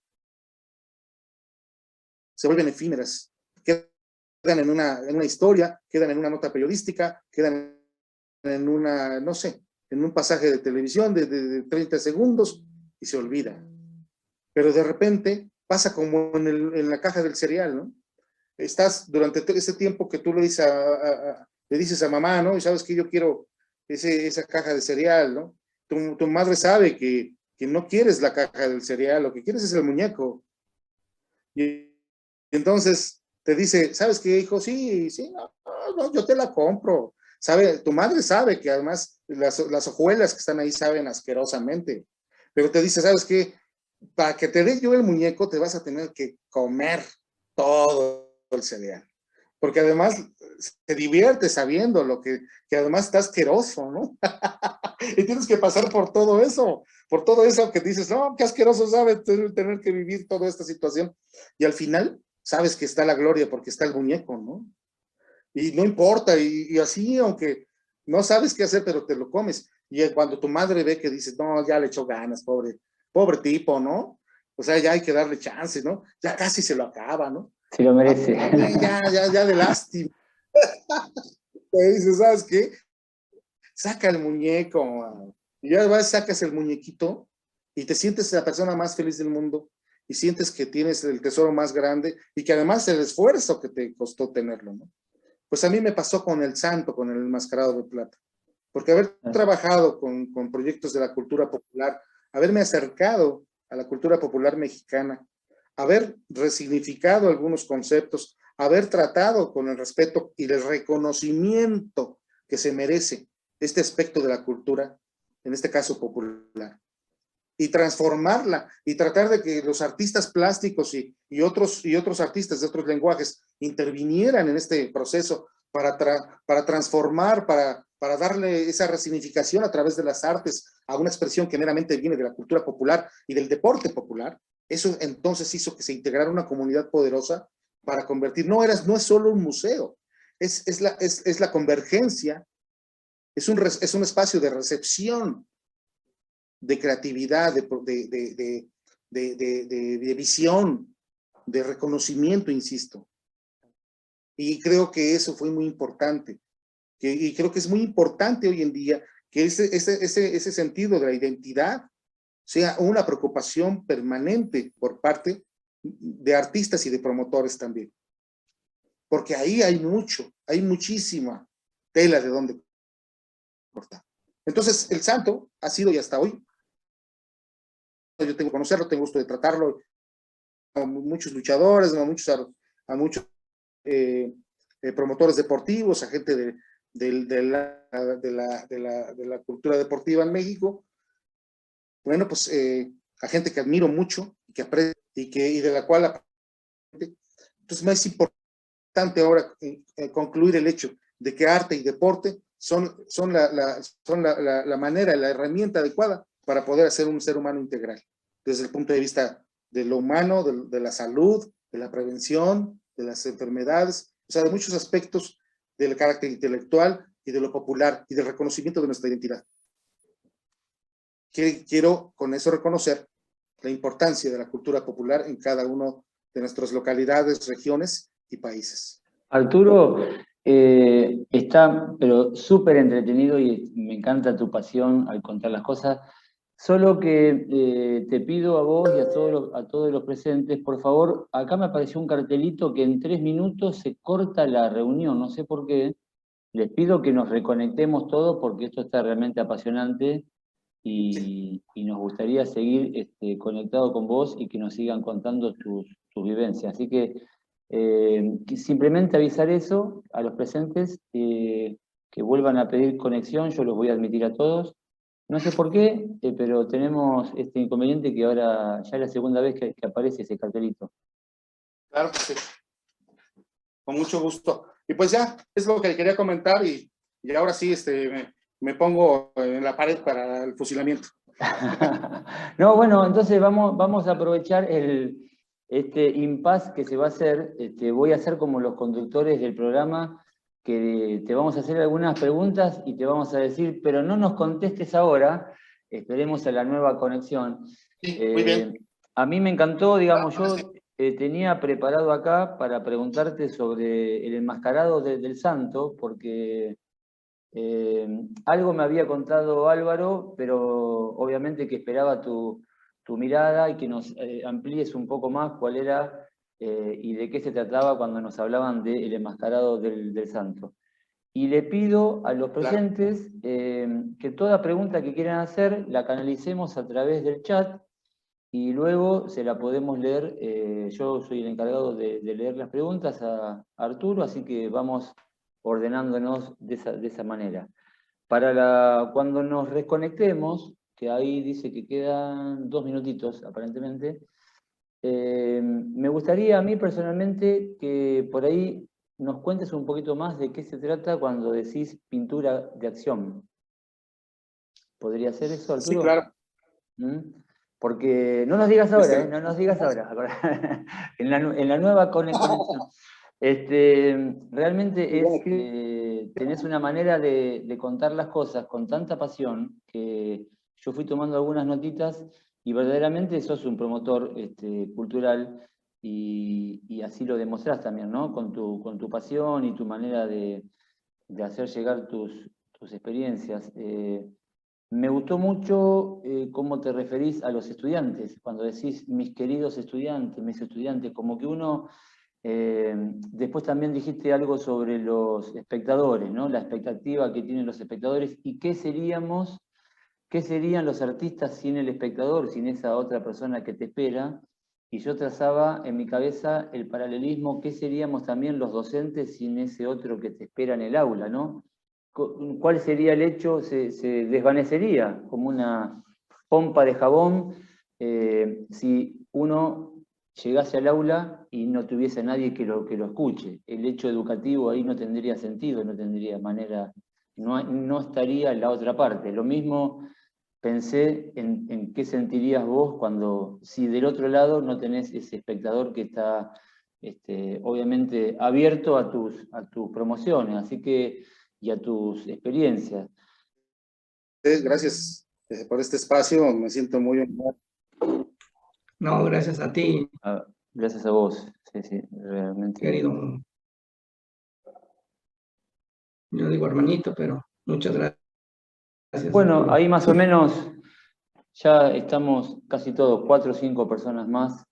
Se vuelven efímeras, quedan en una historia, quedan en una nota periodística, quedan en una, no sé, en un pasaje de televisión de 30 segundos y se olvida. Pero de repente pasa como en la caja del cereal, ¿no? Estás durante todo ese tiempo que tú le dices a mamá, ¿no? Y sabes que yo quiero esa caja de cereal, ¿no? Tu madre sabe que no quieres la caja del cereal, lo que quieres es el muñeco. Y entonces te dice, ¿sabes qué, hijo? Sí, no, yo te la compro. Tu madre sabe que además las hojuelas que están ahí saben asquerosamente, pero te dice, ¿sabes qué? Para que te dé yo el muñeco te vas a tener que comer todo el cereal, porque además te diviertes sabiendo que además está asqueroso, ¿no? Y tienes que pasar por todo eso que dices, no, qué asqueroso sabe tener que vivir toda esta situación, y al final sabes que está la gloria porque está el muñeco, ¿no? Y no importa, y así, aunque no sabes qué hacer, pero te lo comes. Y cuando tu madre ve que dices, no, ya le echó ganas, pobre tipo, ¿no? O sea, ya hay que darle chance, ¿no? Ya casi se lo acaba, ¿no? Se lo merece. Ya de lástima. Te dices, ¿sabes qué? Saca el muñeco, man. Y ya vas, sacas el muñequito y te sientes la persona más feliz del mundo y sientes que tienes el tesoro más grande y que además el esfuerzo que te costó tenerlo, ¿no? Pues a mí me pasó con el santo, con el enmascarado de plata, porque haber trabajado con proyectos de la cultura popular, haberme acercado a la cultura popular mexicana, haber resignificado algunos conceptos, haber tratado con el respeto y el reconocimiento que se merece este aspecto de la cultura, en este caso popular, y transformarla y tratar de que los artistas plásticos y otros artistas de otros lenguajes intervinieran en este proceso para transformar, para darle esa resignificación a través de las artes a una expresión que meramente viene de la cultura popular y del deporte popular. Eso entonces hizo que se integrara una comunidad poderosa para convertir, no es solo un museo, es la convergencia, es un espacio de recepción, de creatividad, de visión, de reconocimiento, insisto. Y creo que eso fue muy importante. Y creo que es muy importante hoy en día que ese sentido de la identidad sea una preocupación permanente por parte de artistas y de promotores también. Porque ahí hay muchísima tela de donde cortar. Entonces, el santo ha sido y hasta hoy, yo tengo que conocerlo, tengo gusto de tratarlo, a muchos luchadores, a muchos promotores deportivos, a gente de la cultura deportiva en México. Bueno, pues a gente que admiro mucho y que aprecio y de la cual entonces me es importante ahora concluir el hecho de que arte y deporte son la manera, la herramienta adecuada para poder hacer un ser humano integral, desde el punto de vista de lo humano, de la salud, de la prevención, de las enfermedades, o sea, de muchos aspectos del carácter intelectual y de lo popular y del reconocimiento de nuestra identidad. Quiero con eso reconocer la importancia de la cultura popular en cada uno de nuestras localidades, regiones y países. Arturo, está pero súper entretenido y me encanta tu pasión al contar las cosas. Solo que te pido a vos y a todos los presentes, por favor, acá me apareció un cartelito que en 3 minutos se corta la reunión, no sé por qué. Les pido que nos reconectemos todos porque esto está realmente apasionante y nos gustaría seguir conectados con vos y que nos sigan contando tus vivencias. Así que simplemente avisar eso a los presentes, que vuelvan a pedir conexión, yo los voy a admitir a todos. No sé por qué, pero tenemos este inconveniente que ahora ya es la segunda vez que aparece ese cartelito. Claro que sí. Con mucho gusto. Y pues ya, es lo que quería comentar y ahora sí me pongo en la pared para el fusilamiento. No, bueno, entonces vamos a aprovechar este impasse que se va a hacer. Voy a hacer como los conductores del programa, que te vamos a hacer algunas preguntas y te vamos a decir, pero no nos contestes ahora, esperemos a la nueva conexión. Sí, muy bien. A mí me encantó, digamos, yo tenía preparado acá para preguntarte sobre el enmascarado del santo, porque algo me había contado Álvaro, pero obviamente que esperaba tu mirada y que nos amplíes un poco más cuál era y de qué se trataba cuando nos hablaban del enmascarado del santo. Y le pido a los presentes que toda pregunta que quieran hacer la canalicemos a través del chat y luego se la podemos leer. Yo soy el encargado de leer las preguntas a Arturo, así que vamos ordenándonos de esa manera. Cuando nos reconectemos, que ahí dice que quedan 2 minutitos aparentemente, me gustaría a mí personalmente que por ahí nos cuentes un poquito más de qué se trata cuando decís pintura de acción. ¿Podría ser eso, Arturo? Sí, claro. Porque no nos digas ahora, no nos digas ahora, en la nueva conexión. Realmente tenés una manera de contar las cosas con tanta pasión que yo fui tomando algunas notitas y verdaderamente sos un promotor cultural y así lo demostrás también, ¿no? Con tu pasión y tu manera de hacer llegar tus experiencias. Me gustó mucho cómo te referís a los estudiantes, cuando decís mis queridos estudiantes, mis estudiantes, como que uno, después también dijiste algo sobre los espectadores, ¿no? La expectativa que tienen los espectadores y qué serían los artistas sin el espectador, sin esa otra persona que te espera. Y yo trazaba en mi cabeza el paralelismo, qué seríamos también los docentes sin ese otro que te espera en el aula, ¿no? ¿Cuál sería el hecho? Se desvanecería como una pompa de jabón si uno llegase al aula y no tuviese nadie que lo escuche. El hecho educativo ahí no tendría sentido, no tendría manera, no estaría en la otra parte. Lo mismo pensé en qué sentirías vos si del otro lado no tenés ese espectador que está obviamente abierto a tus promociones, así que y a tus experiencias. Gracias por este espacio, me siento muy honrado. No, gracias a ti, Gracias a vos, sí, realmente. querido. Yo digo hermanito, pero muchas gracias. Bueno, ahí más o menos ya estamos casi todos, 4 o 5 personas más,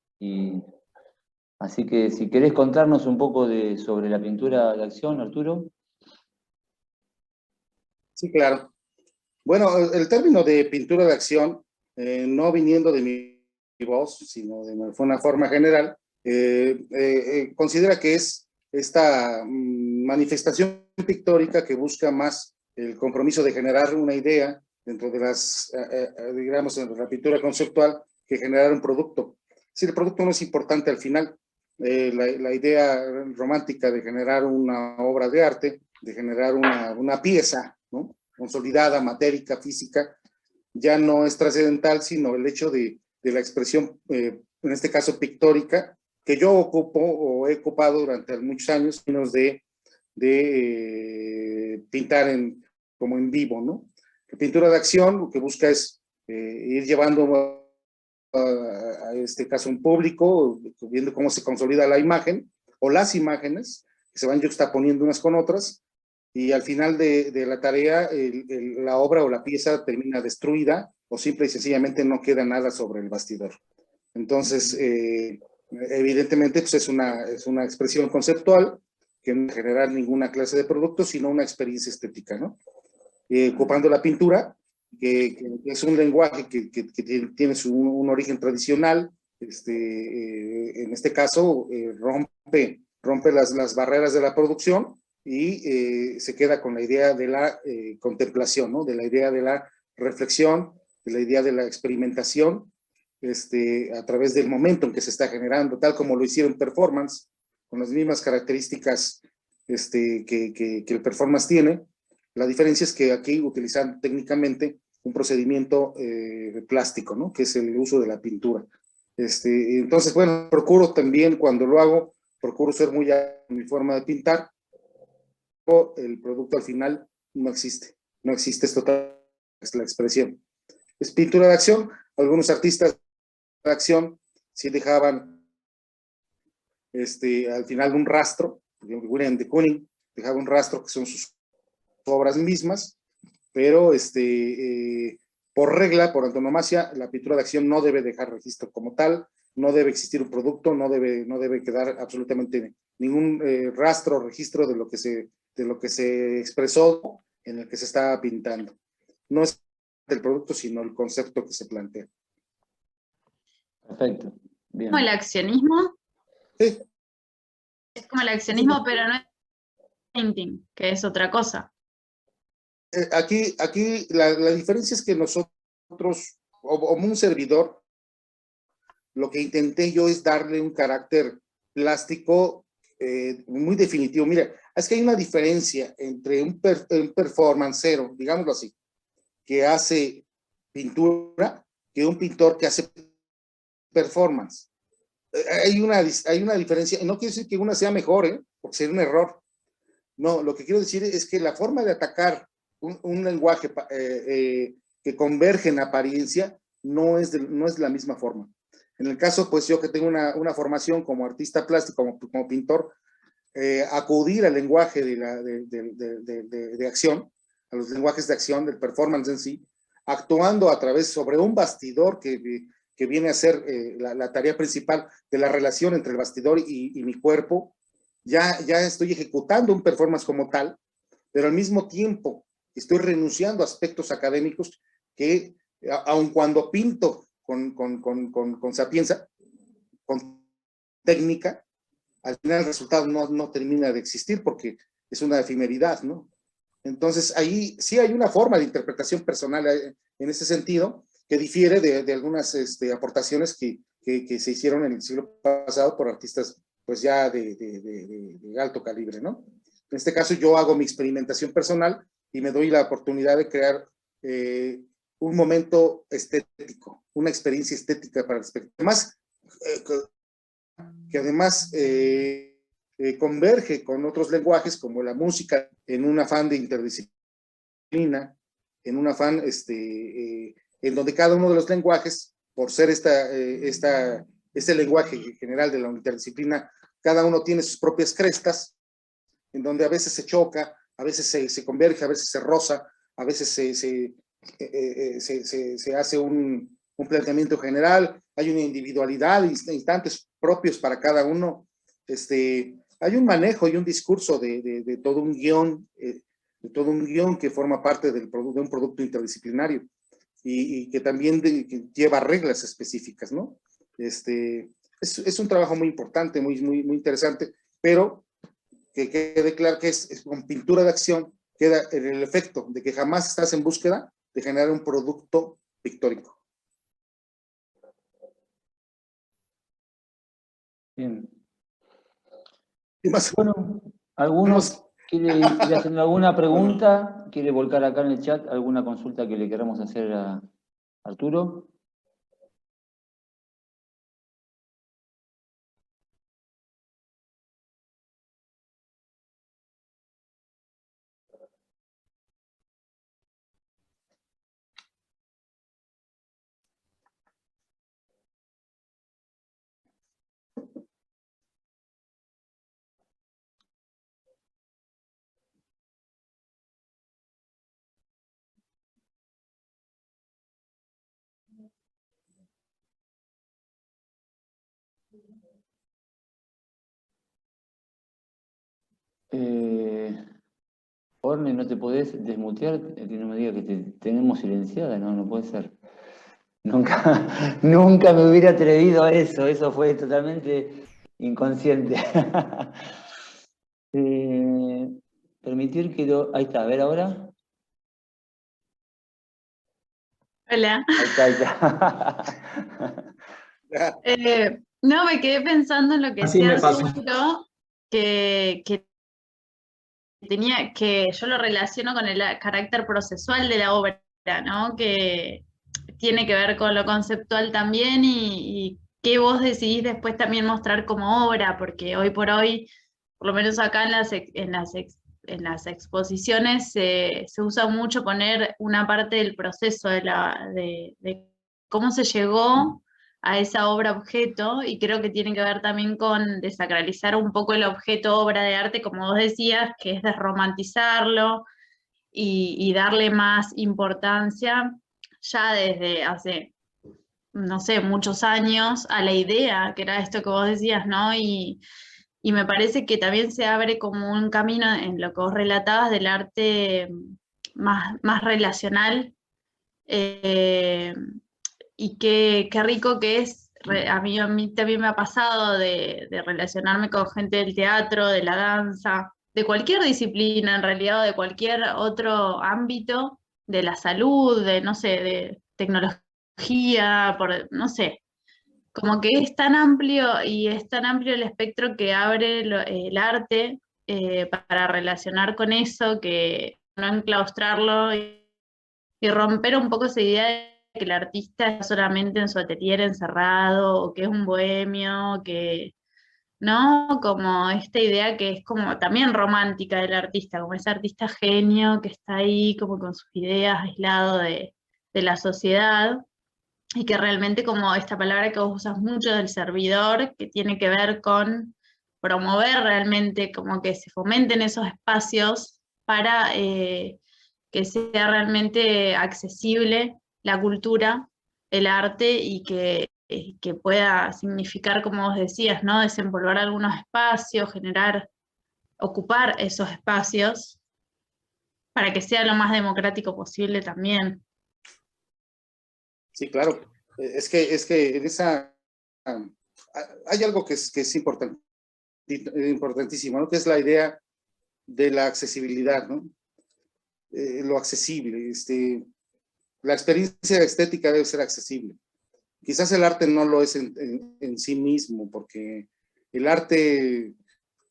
así que si querés contarnos un poco sobre la pintura de acción, Arturo. Sí, claro. Bueno, el término de pintura de acción, no viniendo de mi voz, sino de una forma general, considera que es esta manifestación pictórica que busca más el compromiso de generar una idea dentro de digamos, en la pintura conceptual, que generar un producto. Si el producto no es importante al final, la idea romántica de generar una obra de arte, de generar una pieza, ¿no? Consolidada, matérica, física, ya no es trascendental, sino el hecho de la expresión, en este caso pictórica, que yo ocupo o he ocupado durante muchos años, de pintar como en vivo, ¿no? La pintura de acción lo que busca es ir llevando a este caso un público, viendo cómo se consolida la imagen, o las imágenes, que se van juxtaponiendo unas con otras, y al final de la tarea la obra o la pieza termina destruida o simple y sencillamente no queda nada sobre el bastidor. Entonces, evidentemente pues es una expresión conceptual que no genera ninguna clase de producto, sino una experiencia estética, ¿no? Ocupando la pintura, que es un lenguaje que tiene un origen tradicional, en este caso rompe las barreras de la producción, y se queda con la idea de la contemplación, ¿no? De la idea de la reflexión, de la idea de la experimentación, a través del momento en que se está generando, tal como lo hicieron performance, con las mismas características que el performance tiene. La diferencia es que aquí utilizan técnicamente un procedimiento plástico, ¿no? Que es el uso de la pintura. Entonces, bueno, procuro también cuando lo hago, procuro ser muy en mi forma de pintar. El producto al final no existe, es total, es la expresión. Es pintura de acción. Algunos artistas de acción sí dejaban al final un rastro, por ejemplo, William de Kooning dejaba un rastro que son sus obras mismas, pero por regla, por antonomasia, la pintura de acción no debe dejar registro como tal, no debe existir un producto, no debe quedar absolutamente ningún rastro o registro de lo que se expresó en el que se estaba pintando. No es el producto, sino el concepto que se plantea. Perfecto. Bien. ¿Como el accionismo? Sí. Es como el accionismo, pero no es painting, que es otra cosa. Aquí la diferencia es que nosotros, o un servidor, lo que intenté yo es darle un carácter plástico muy definitivo. Mira, es que hay una diferencia entre un performancero, digámoslo así, que hace pintura, que un pintor que hace performance. Hay una diferencia, no quiere decir que una sea mejor, porque sería un error. No, lo que quiero decir es que la forma de atacar un lenguaje que converge en apariencia no es de la misma forma. En el caso, pues yo que tengo una formación como artista plástico, como pintor, acudir al lenguaje de acción, a los lenguajes de acción, del performance en sí, actuando a través sobre un bastidor que viene a ser la tarea principal de la relación entre el bastidor y mi cuerpo. Ya estoy ejecutando un performance como tal, pero al mismo tiempo estoy renunciando a aspectos académicos que, aun cuando pinto con sapienza, con técnica, al final el resultado no termina de existir porque es una efemeridad, ¿no? Entonces ahí sí hay una forma de interpretación personal en ese sentido que difiere de algunas aportaciones que se hicieron en el siglo pasado por artistas pues ya de alto calibre, ¿no? En este caso yo hago mi experimentación personal y me doy la oportunidad de crear un momento estético, una experiencia estética para el espectador. Además converge con otros lenguajes como la música en un afán de interdisciplina, en un afán en donde cada uno de los lenguajes, por ser este lenguaje general de la interdisciplina, cada uno tiene sus propias crestas, en donde a veces se choca, a veces se converge, a veces se roza, a veces se hace un planteamiento general, hay una individualidad, instantes propios para cada uno. Hay un manejo y un discurso de todo un guión, que forma parte de un producto interdisciplinario y que también que lleva reglas específicas, ¿no? Es un trabajo muy importante, muy interesante, pero que quede claro que es con pintura de acción, queda el efecto de que jamás estás en búsqueda de generar un producto pictórico. Bien. Y más, Bueno, ¿algunos quiere hacer alguna pregunta? ¿Quiere volcar acá en el chat alguna consulta que le queramos hacer a Arturo? Orne, ¿no te podés desmutear? Que no me diga que te tenemos silenciada, no puede ser. Nunca me hubiera atrevido a eso fue totalmente inconsciente. Permitir que ahí está, a ver ahora. Hola. Ahí está. No, me quedé pensando en lo que Así decía me pasó. Arturo, que yo lo relaciono con el carácter procesual de la obra, ¿no? Que tiene que ver con lo conceptual también y qué vos decidís después también mostrar como obra, porque hoy por hoy, por lo menos acá en las exposiciones, se usa mucho poner una parte del proceso de cómo se llegó a esa obra objeto, y creo que tiene que ver también con desacralizar un poco el objeto obra de arte, como vos decías, que es desromantizarlo y darle más importancia ya desde hace, no sé, muchos años a la idea, que era esto que vos decías, ¿no? Y me parece que también se abre como un camino en lo que vos relatabas del arte más relacional. Y qué rico que es, a mí también me ha pasado de relacionarme con gente del teatro, de la danza, de cualquier disciplina en realidad, o de cualquier otro ámbito, de la salud, de, no sé, de tecnología, no sé, como que es tan amplio y es tan amplio el espectro que abre el arte para relacionar con eso, que no enclaustrarlo y romper un poco esa idea de que el artista está solamente en su atelier encerrado, o que es un bohemio, que, ¿no? Como esta idea que es como también romántica del artista, como ese artista genio que está ahí como con sus ideas aislado de la sociedad. y que realmente, como esta palabra que vos usas mucho del servidor, que tiene que ver con promover realmente, como que se fomenten esos espacios para que sea realmente accesible la cultura, el arte, y que pueda significar, como vos decías, ¿no? Desempolvar algunos espacios, ocupar esos espacios para que sea lo más democrático posible también. Sí, claro. Es que en esa hay algo que es importantísimo, ¿no? Que es la idea de la accesibilidad, ¿no? Lo accesible. La experiencia estética debe ser accesible. Quizás el arte no lo es en sí mismo, porque el arte,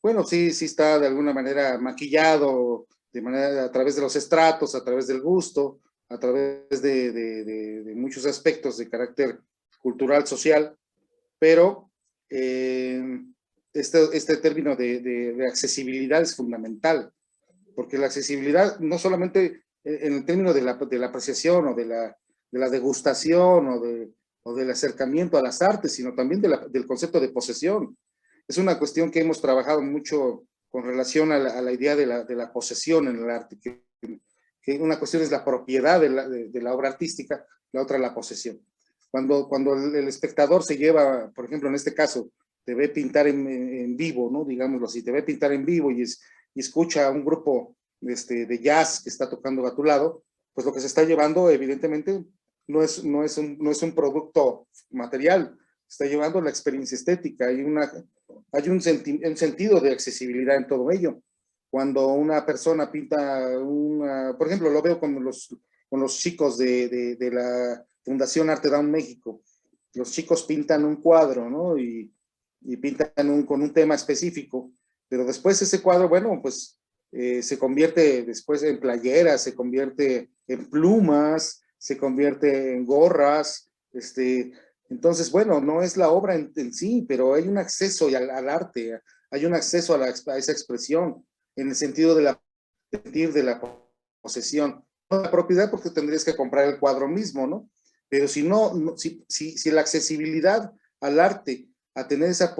bueno, sí está de alguna manera maquillado, a través de los estratos, a través del gusto, a través de muchos aspectos de carácter cultural, social, pero este término de accesibilidad es fundamental, porque la accesibilidad no solamente en el término de la apreciación o de la degustación o del acercamiento a las artes, sino también del concepto de posesión. Es una cuestión que hemos trabajado mucho con relación a la idea de la posesión en el arte, que una cuestión es la propiedad de la obra artística, la otra la posesión. Cuando el espectador se lleva, por ejemplo, en este caso, te ve pintar en vivo, ¿no? Digámoslo así, te ve pintar en vivo y escucha a un grupo de jazz que está tocando a tu lado, pues lo que se está llevando, evidentemente, no es un producto material, está llevando la experiencia estética, hay un sentido de accesibilidad en todo ello. Cuando una persona pinta por ejemplo, lo veo con los chicos de la Fundación Arte Down México, los chicos pintan un cuadro, ¿no? Y pintan con un tema específico, pero después ese cuadro, bueno, pues se convierte después en playeras, se convierte en plumas, se convierte en gorras, entonces, bueno, no es la obra en sí, pero hay un acceso al arte, hay un acceso a esa expresión, en el sentido de la posesión. No la propiedad, porque tendrías que comprar el cuadro mismo, ¿no? Pero si la accesibilidad al arte, a tener esa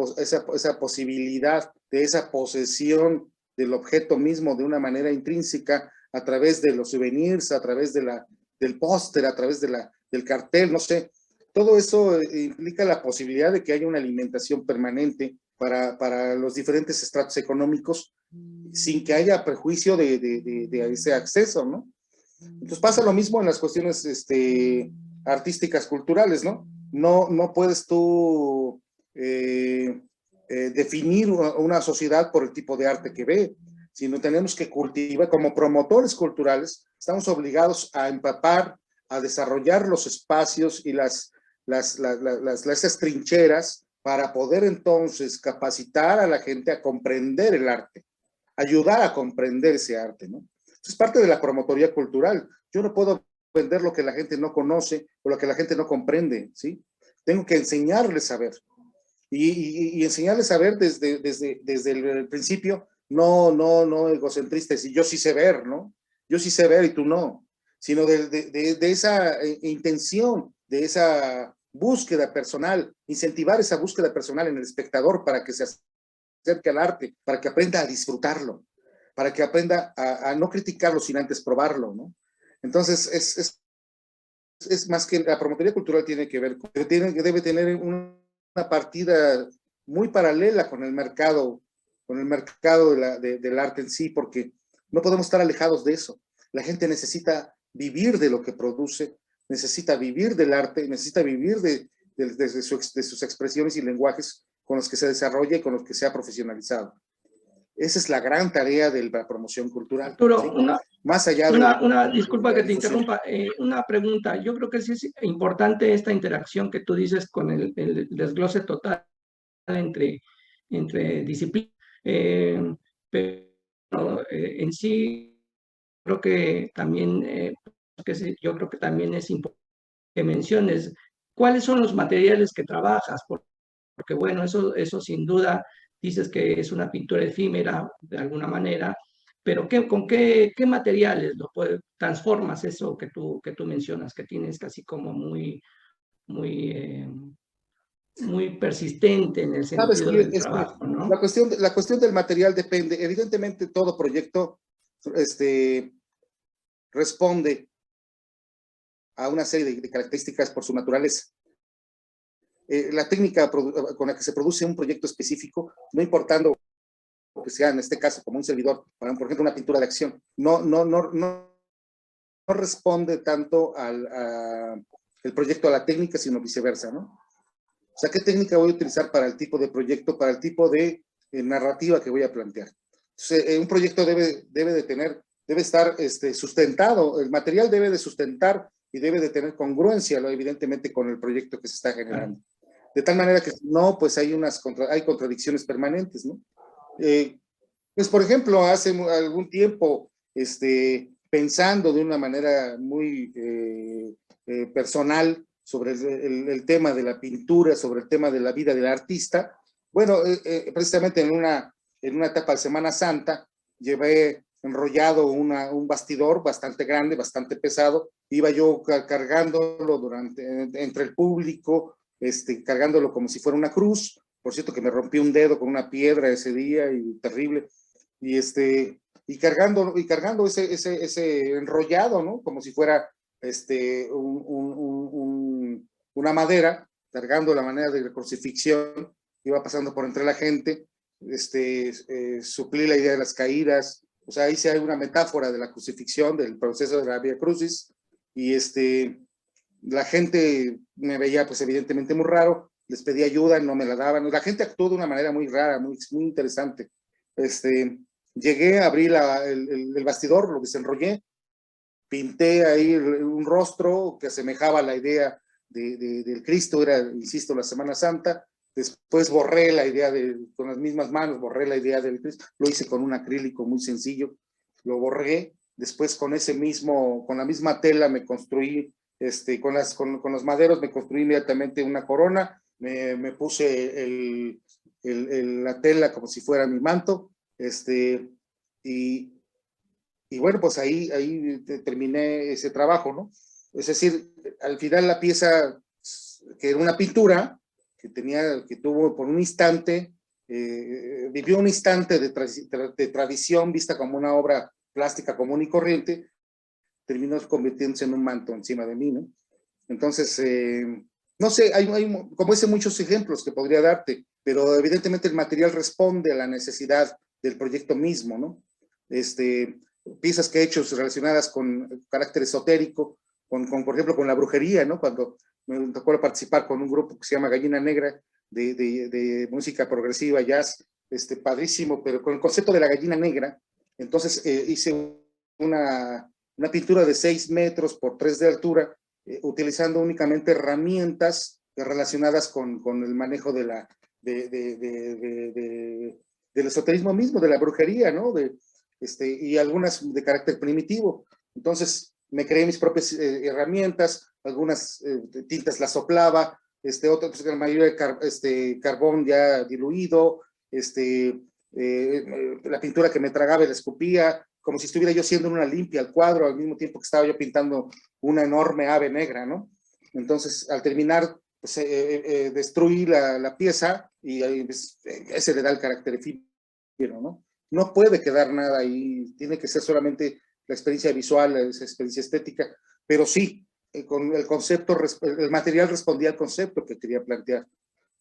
posibilidad de esa posesión del objeto mismo de una manera intrínseca, a través de los souvenirs, a través del póster, a través del cartel, no sé, todo eso implica la posibilidad de que haya una alimentación permanente para los diferentes estratos económicos, sin que haya prejuicio de ese acceso, ¿no? Entonces pasa lo mismo en las cuestiones artísticas, culturales, ¿no? No puedes tú definir una sociedad por el tipo de arte que ve, sino tenemos que cultivar, como promotores culturales, estamos obligados a empapar, a desarrollar los espacios y esas trincheras para poder entonces capacitar a la gente a comprender el arte, ayudar a comprender ese arte, ¿no? Es parte de la promotoría cultural. Yo no puedo vender lo que la gente no conoce o lo que la gente no comprende, ¿sí? Tengo que enseñarles a ver. Y enseñarles a ver desde el principio, no egocentristas, y yo sí sé ver, ¿no? Yo sí sé ver y tú no, sino de esa intención, de esa búsqueda personal, incentivar esa búsqueda personal en el espectador para que se acerque al arte, para que aprenda a disfrutarlo, para que aprenda a no criticarlo sin antes probarlo, ¿no? Entonces, es más que la promotoría cultural tiene que ver, debe tener una partida muy paralela con el mercado del arte en sí, porque no podemos estar alejados de eso. La gente necesita vivir de lo que produce, necesita vivir del arte, necesita vivir de sus expresiones y lenguajes con los que se desarrolla y con los que se ha profesionalizado. Esa es la gran tarea de la promoción cultural. Arturo, ¿sí? Más allá disculpa que te interrumpa, una pregunta. Yo creo que sí es importante esta interacción que tú dices con el desglose total entre disciplinas, pero en sí creo que también, yo creo que también es importante que menciones cuáles son los materiales que trabajas, porque bueno, eso sin duda dices que es una pintura efímera de alguna manera, pero ¿con qué materiales transformas eso que tú mencionas, que tienes casi como muy muy persistente en el Sabes sentido que del es que trabajo, ¿no? la cuestión del material depende. Evidentemente, todo proyecto responde a una serie de características por su naturaleza. La técnica con la que se produce un proyecto específico, no importando que sea en este caso como un servidor, por ejemplo, una pintura de acción, no responde tanto el proyecto a la técnica, sino viceversa, ¿no? O sea, ¿qué técnica voy a utilizar para el tipo de proyecto, para el tipo de narrativa que voy a plantear? Entonces, un proyecto debe estar sustentado, el material debe de sustentar y debe de tener congruencia, ¿no? Evidentemente, con el proyecto que se está generando. De tal manera que no, pues hay contradicciones permanentes, ¿no? Pues, por ejemplo, hace algún tiempo, pensando de una manera muy personal sobre el tema de la pintura, sobre el tema de la vida del artista, bueno, precisamente en una etapa de Semana Santa, llevé enrollado un bastidor bastante grande, bastante pesado, iba yo cargándolo entre el público, cargándolo como si fuera una cruz. Por cierto que me rompí un dedo con una piedra ese día, y terrible, y cargando ese enrollado, ¿no? Como si fuera una madera, cargando la manera de la crucifixión, iba pasando por entre la gente, suplí la idea de las caídas, o sea, hice una metáfora de la crucifixión, del proceso de la Vía Crucis, y la gente me veía pues evidentemente muy raro, les pedí ayuda, no me la daban, la gente actuó de una manera muy rara, muy interesante. Llegué, abrí el bastidor, lo desenrollé, pinté ahí un rostro que asemejaba a la idea del Cristo, era, insisto, la Semana Santa. Después borré la idea, con las mismas manos, borré la idea del Cristo, lo hice con un acrílico muy sencillo, lo borré. Después con la misma tela me construí, con los maderos me construí inmediatamente una corona, me puse la tela como si fuera mi manto, y bueno, pues ahí terminé ese trabajo, ¿no? Es decir, al final la pieza, que era una pintura, que tuvo por un instante, vivió un instante de tradición vista como una obra plástica común y corriente, terminó convirtiéndose en un manto encima de mí, ¿no? Entonces, no sé, como hice muchos ejemplos que podría darte, pero evidentemente el material responde a la necesidad del proyecto mismo, ¿no? Piezas que he hecho relacionadas con carácter esotérico, por ejemplo, con la brujería, ¿no? Cuando me tocó participar con un grupo que se llama Gallina Negra, de música progresiva, jazz, padrísimo, pero con el concepto de la gallina negra. Entonces hice una pintura de 6 metros por 3 de altura, utilizando únicamente herramientas relacionadas con el manejo del esoterismo mismo, de la brujería, ¿no? Y algunas de carácter primitivo. Entonces me creé mis propias herramientas, algunas tintas las soplaba, otras, pues, la mayoría de carbón ya diluido, la pintura que me tragaba y la escupía, como si estuviera yo haciendo una limpia al cuadro, al mismo tiempo que estaba yo pintando una enorme ave negra, ¿no? Entonces, al terminar, pues, destruí la pieza, y pues, ese le da el carácter efímero, ¿no? No puede quedar nada ahí, tiene que ser solamente la experiencia visual, la experiencia estética, pero sí, con el concepto, el material respondía al concepto que quería plantear.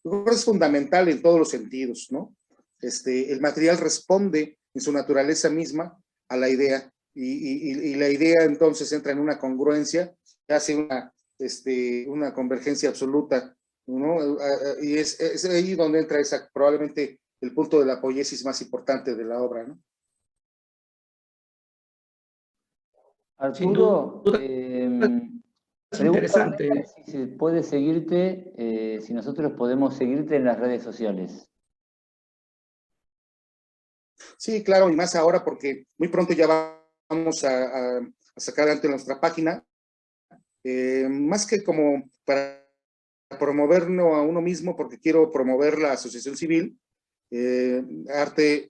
Yo creo que es fundamental en todos los sentidos, ¿no? El material responde en su naturaleza misma a la idea, y la idea entonces entra en una congruencia, hace una convergencia absoluta, ¿no? Y es ahí donde entra probablemente el punto de la poiesis más importante de la obra, ¿no? Arturo, Es interesante. si se puede seguirte, si nosotros podemos seguirte en las redes sociales. Sí, claro, y más ahora porque muy pronto ya vamos a sacar adelante nuestra página, más que como para promovernos a uno mismo, porque quiero promover la asociación civil, Arte,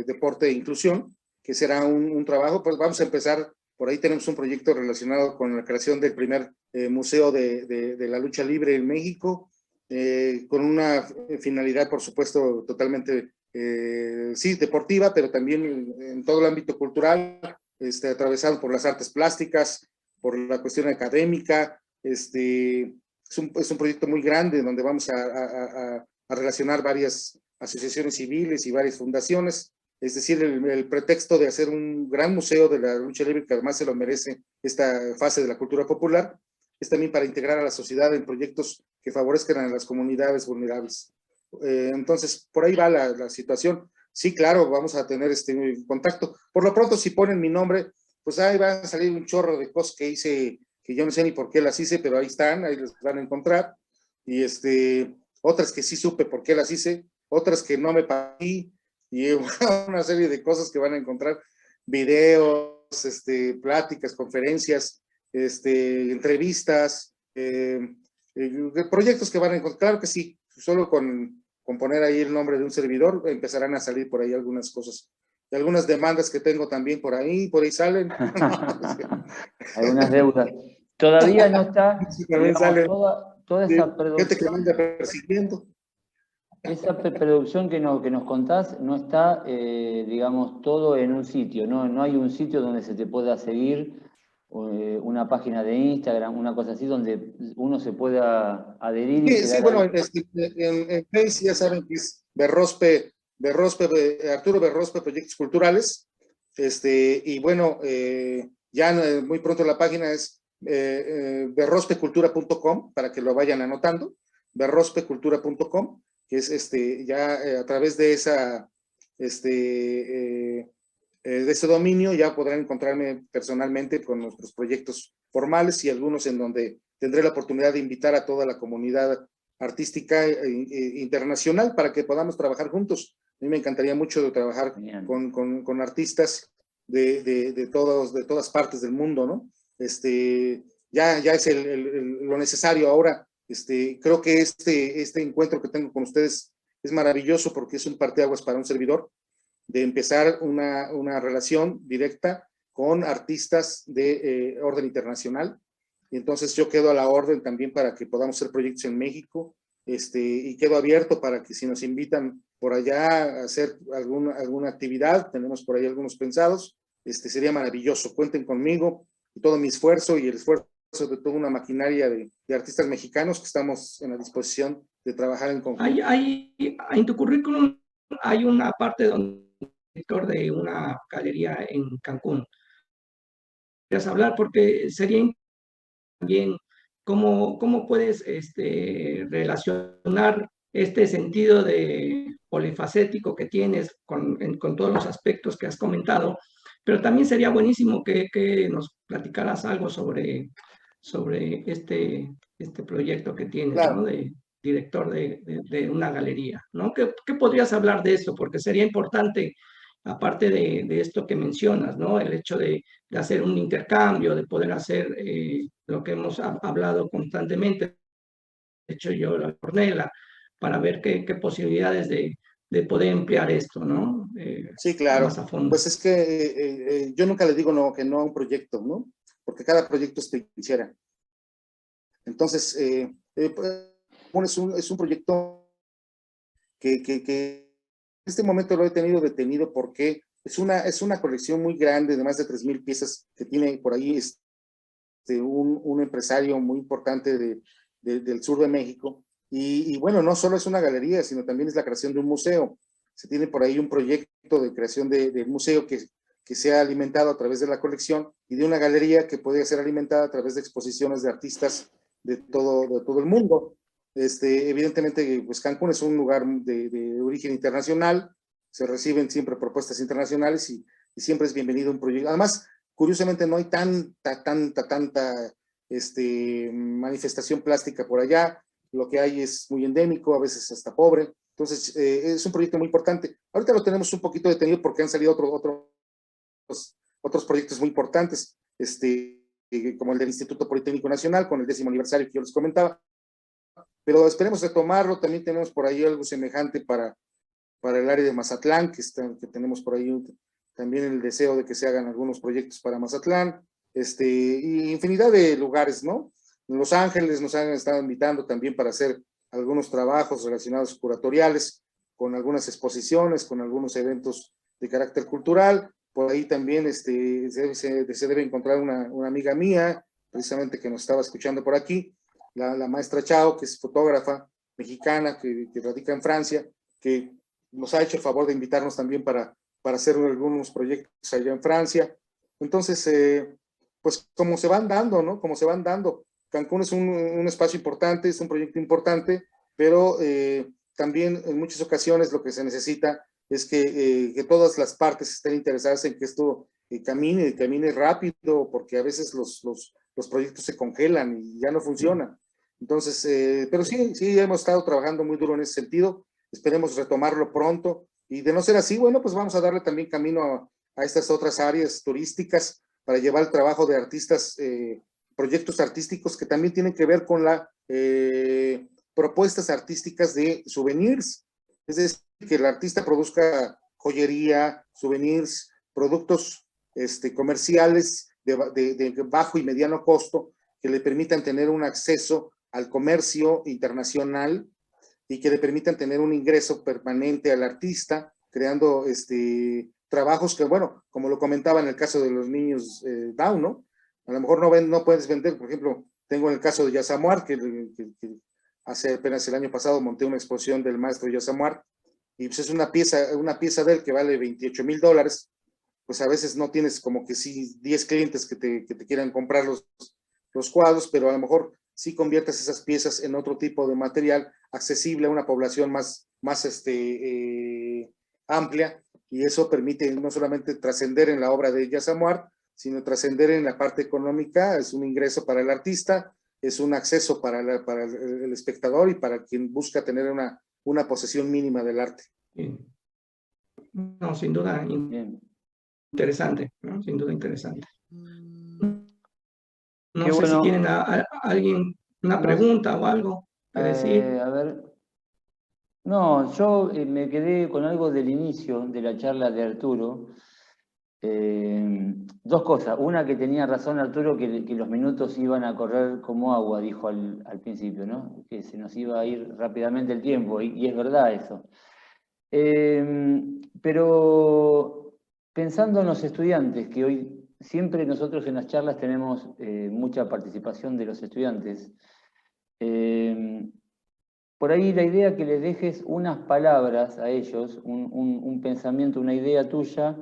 Deporte e Inclusión, que será un trabajo. Pues vamos a empezar Por ahí tenemos un proyecto relacionado con la creación del primer museo de la lucha libre en México, con una finalidad, por supuesto, totalmente, sí, deportiva, pero también en todo el ámbito cultural, atravesado por las artes plásticas, por la cuestión académica. Es un proyecto muy grande donde vamos a relacionar varias asociaciones civiles y varias fundaciones. Es decir, el pretexto de hacer un gran museo de la lucha libre, que además se lo merece esta fase de la cultura popular, es también para integrar a la sociedad en proyectos que favorezcan a las comunidades vulnerables. Entonces, por ahí va la situación. Sí, claro, vamos a tener contacto. Por lo pronto, si ponen mi nombre, pues ahí van a salir un chorro de cosas que hice, que yo no sé ni por qué las hice, pero ahí están, ahí las van a encontrar. Y otras que sí supe por qué las hice, otras que no me parí, y una serie de cosas que van a encontrar, videos, pláticas, conferencias, entrevistas, proyectos que van a encontrar. Claro que sí, solo con poner ahí el nombre de un servidor empezarán a salir por ahí algunas cosas. Y algunas demandas que tengo también por ahí salen. Algunas deudas. Todavía no está, Sí, también digamos, sale. toda Sí, esa gente que me anda producción. persiguiendo. Esa preproducción que nos contás no está, digamos, todo en un sitio, ¿no? No hay un sitio donde se te pueda seguir, una página de Instagram, una cosa así, donde uno se pueda adherir y Sí, quedar bueno, ahí. en Face ya saben que es Arturo Berrospe Proyectos Culturales, y bueno, ya muy pronto la página es berrospecultura.com, para que lo vayan anotando, berrospecultura.com, que es ya a través de de ese dominio ya podrán encontrarme personalmente con nuestros proyectos formales y algunos en donde tendré la oportunidad de invitar a toda la comunidad artística internacional para que podamos trabajar juntos. A mí me encantaría mucho de trabajar con artistas de todas partes del mundo, ¿no? Ya es lo necesario ahora. Creo que este encuentro que tengo con ustedes es maravilloso porque es un parteaguas para un servidor de empezar una relación directa con artistas de orden internacional. Y entonces yo quedo a la orden también para que podamos hacer proyectos en México, y quedo abierto para que si nos invitan por allá a hacer alguna actividad, tenemos por ahí algunos pensados, sería maravilloso. Cuenten conmigo y todo mi esfuerzo y el esfuerzo de toda una maquinaria de artistas mexicanos que estamos en la disposición de trabajar en conjunto. En tu currículum hay una parte donde director de una galería en Cancún. ¿Quieres hablar? Porque sería también cómo puedes relacionar este sentido de polifacético que tienes con todos los aspectos que has comentado, pero también sería buenísimo que nos platicaras algo sobre este proyecto que tienes, Claro. ¿no? De director de una galería, ¿no? ¿Qué podrías hablar de eso? Porque sería importante, aparte de esto que mencionas, ¿no? El hecho de hacer un intercambio, de poder hacer lo que hemos hablado constantemente, de hecho yo, la Cornela, para ver qué posibilidades de poder emplear esto, ¿no? Sí, claro. Más a fondo. Pues es que yo nunca le digo que no a un proyecto, ¿no? Porque cada proyecto es trinchera. Entonces, es un proyecto que en este momento lo he tenido detenido porque es una colección muy grande de más de 3,000 piezas que tiene por ahí un empresario muy importante del sur de México. Y bueno, no solo es una galería, sino también es la creación de un museo. Se tiene por ahí un proyecto de creación de museo que sea alimentado a través de la colección y de una galería que puede ser alimentada a través de exposiciones de artistas de todo el mundo. Evidentemente, pues Cancún es un lugar de origen internacional, se reciben siempre propuestas internacionales y siempre es bienvenido un proyecto. Además, curiosamente no hay tanta manifestación plástica por allá, lo que hay es muy endémico, a veces hasta pobre. Entonces, es un proyecto muy importante. Ahorita lo tenemos un poquito detenido porque han salido otros proyectos muy importantes, como el del Instituto Politécnico Nacional, con el 10º aniversario que yo les comentaba. Pero esperemos retomarlo. También tenemos por ahí algo semejante para el área de Mazatlán, que tenemos por ahí también el deseo de que se hagan algunos proyectos para Mazatlán. y infinidad de lugares, ¿no? En Los Ángeles nos han estado invitando también para hacer algunos trabajos relacionados curatoriales, con algunas exposiciones, con algunos eventos de carácter cultural. Por ahí también se debe encontrar una amiga mía, precisamente que nos estaba escuchando por aquí, la maestra Chao, que es fotógrafa mexicana, que radica en Francia, que nos ha hecho el favor de invitarnos también para hacer algunos proyectos allá en Francia. Entonces, pues como se van dando, ¿no? Como se van dando. Cancún es un espacio importante, es un proyecto importante, pero también en muchas ocasiones lo que se necesita es que todas las partes estén interesadas en que esto camine rápido, porque a veces los proyectos se congelan y ya no funcionan. Entonces, pero sí hemos estado trabajando muy duro en ese sentido. Esperemos retomarlo pronto, y de no ser así, bueno, pues vamos a darle también camino a estas otras áreas turísticas para llevar el trabajo de artistas, proyectos artísticos que también tienen que ver con las propuestas artísticas de souvenirs, es decir, que el artista produzca joyería, souvenirs, productos comerciales de bajo y mediano costo que le permitan tener un acceso al comercio internacional y que le permitan tener un ingreso permanente al artista, creando trabajos que, bueno, como lo comentaba en el caso de los niños Down, ¿no? A lo mejor no puedes vender, por ejemplo, tengo en el caso de Yasamuar, que hace apenas el año pasado monté una exposición del maestro Yasamuar, y pues es una pieza de él que vale $28,000, pues a veces no tienes como que sí 10 clientes que te quieran comprar los cuadros, pero a lo mejor sí conviertas esas piezas en otro tipo de material accesible a una población más amplia, y eso permite no solamente trascender en la obra de Yasamuar, sino trascender en la parte económica. Es un ingreso para el artista, es un acceso para el espectador y para quien busca tener una posesión mínima del arte. Sí. No, sin duda interesante, ¿no? Sin duda interesante. No sé si tienen alguien una pregunta o algo que decir. A ver. No, yo me quedé con algo del inicio de la charla de Arturo. Dos cosas. Una, que tenía razón Arturo, que los minutos iban a correr como agua, dijo al principio, ¿no? Que se nos iba a ir rápidamente el tiempo, y es verdad eso. Pero pensando en los estudiantes, que hoy siempre nosotros en las charlas tenemos mucha participación de los estudiantes, por ahí la idea que les dejes unas palabras a ellos, un pensamiento, una idea tuya,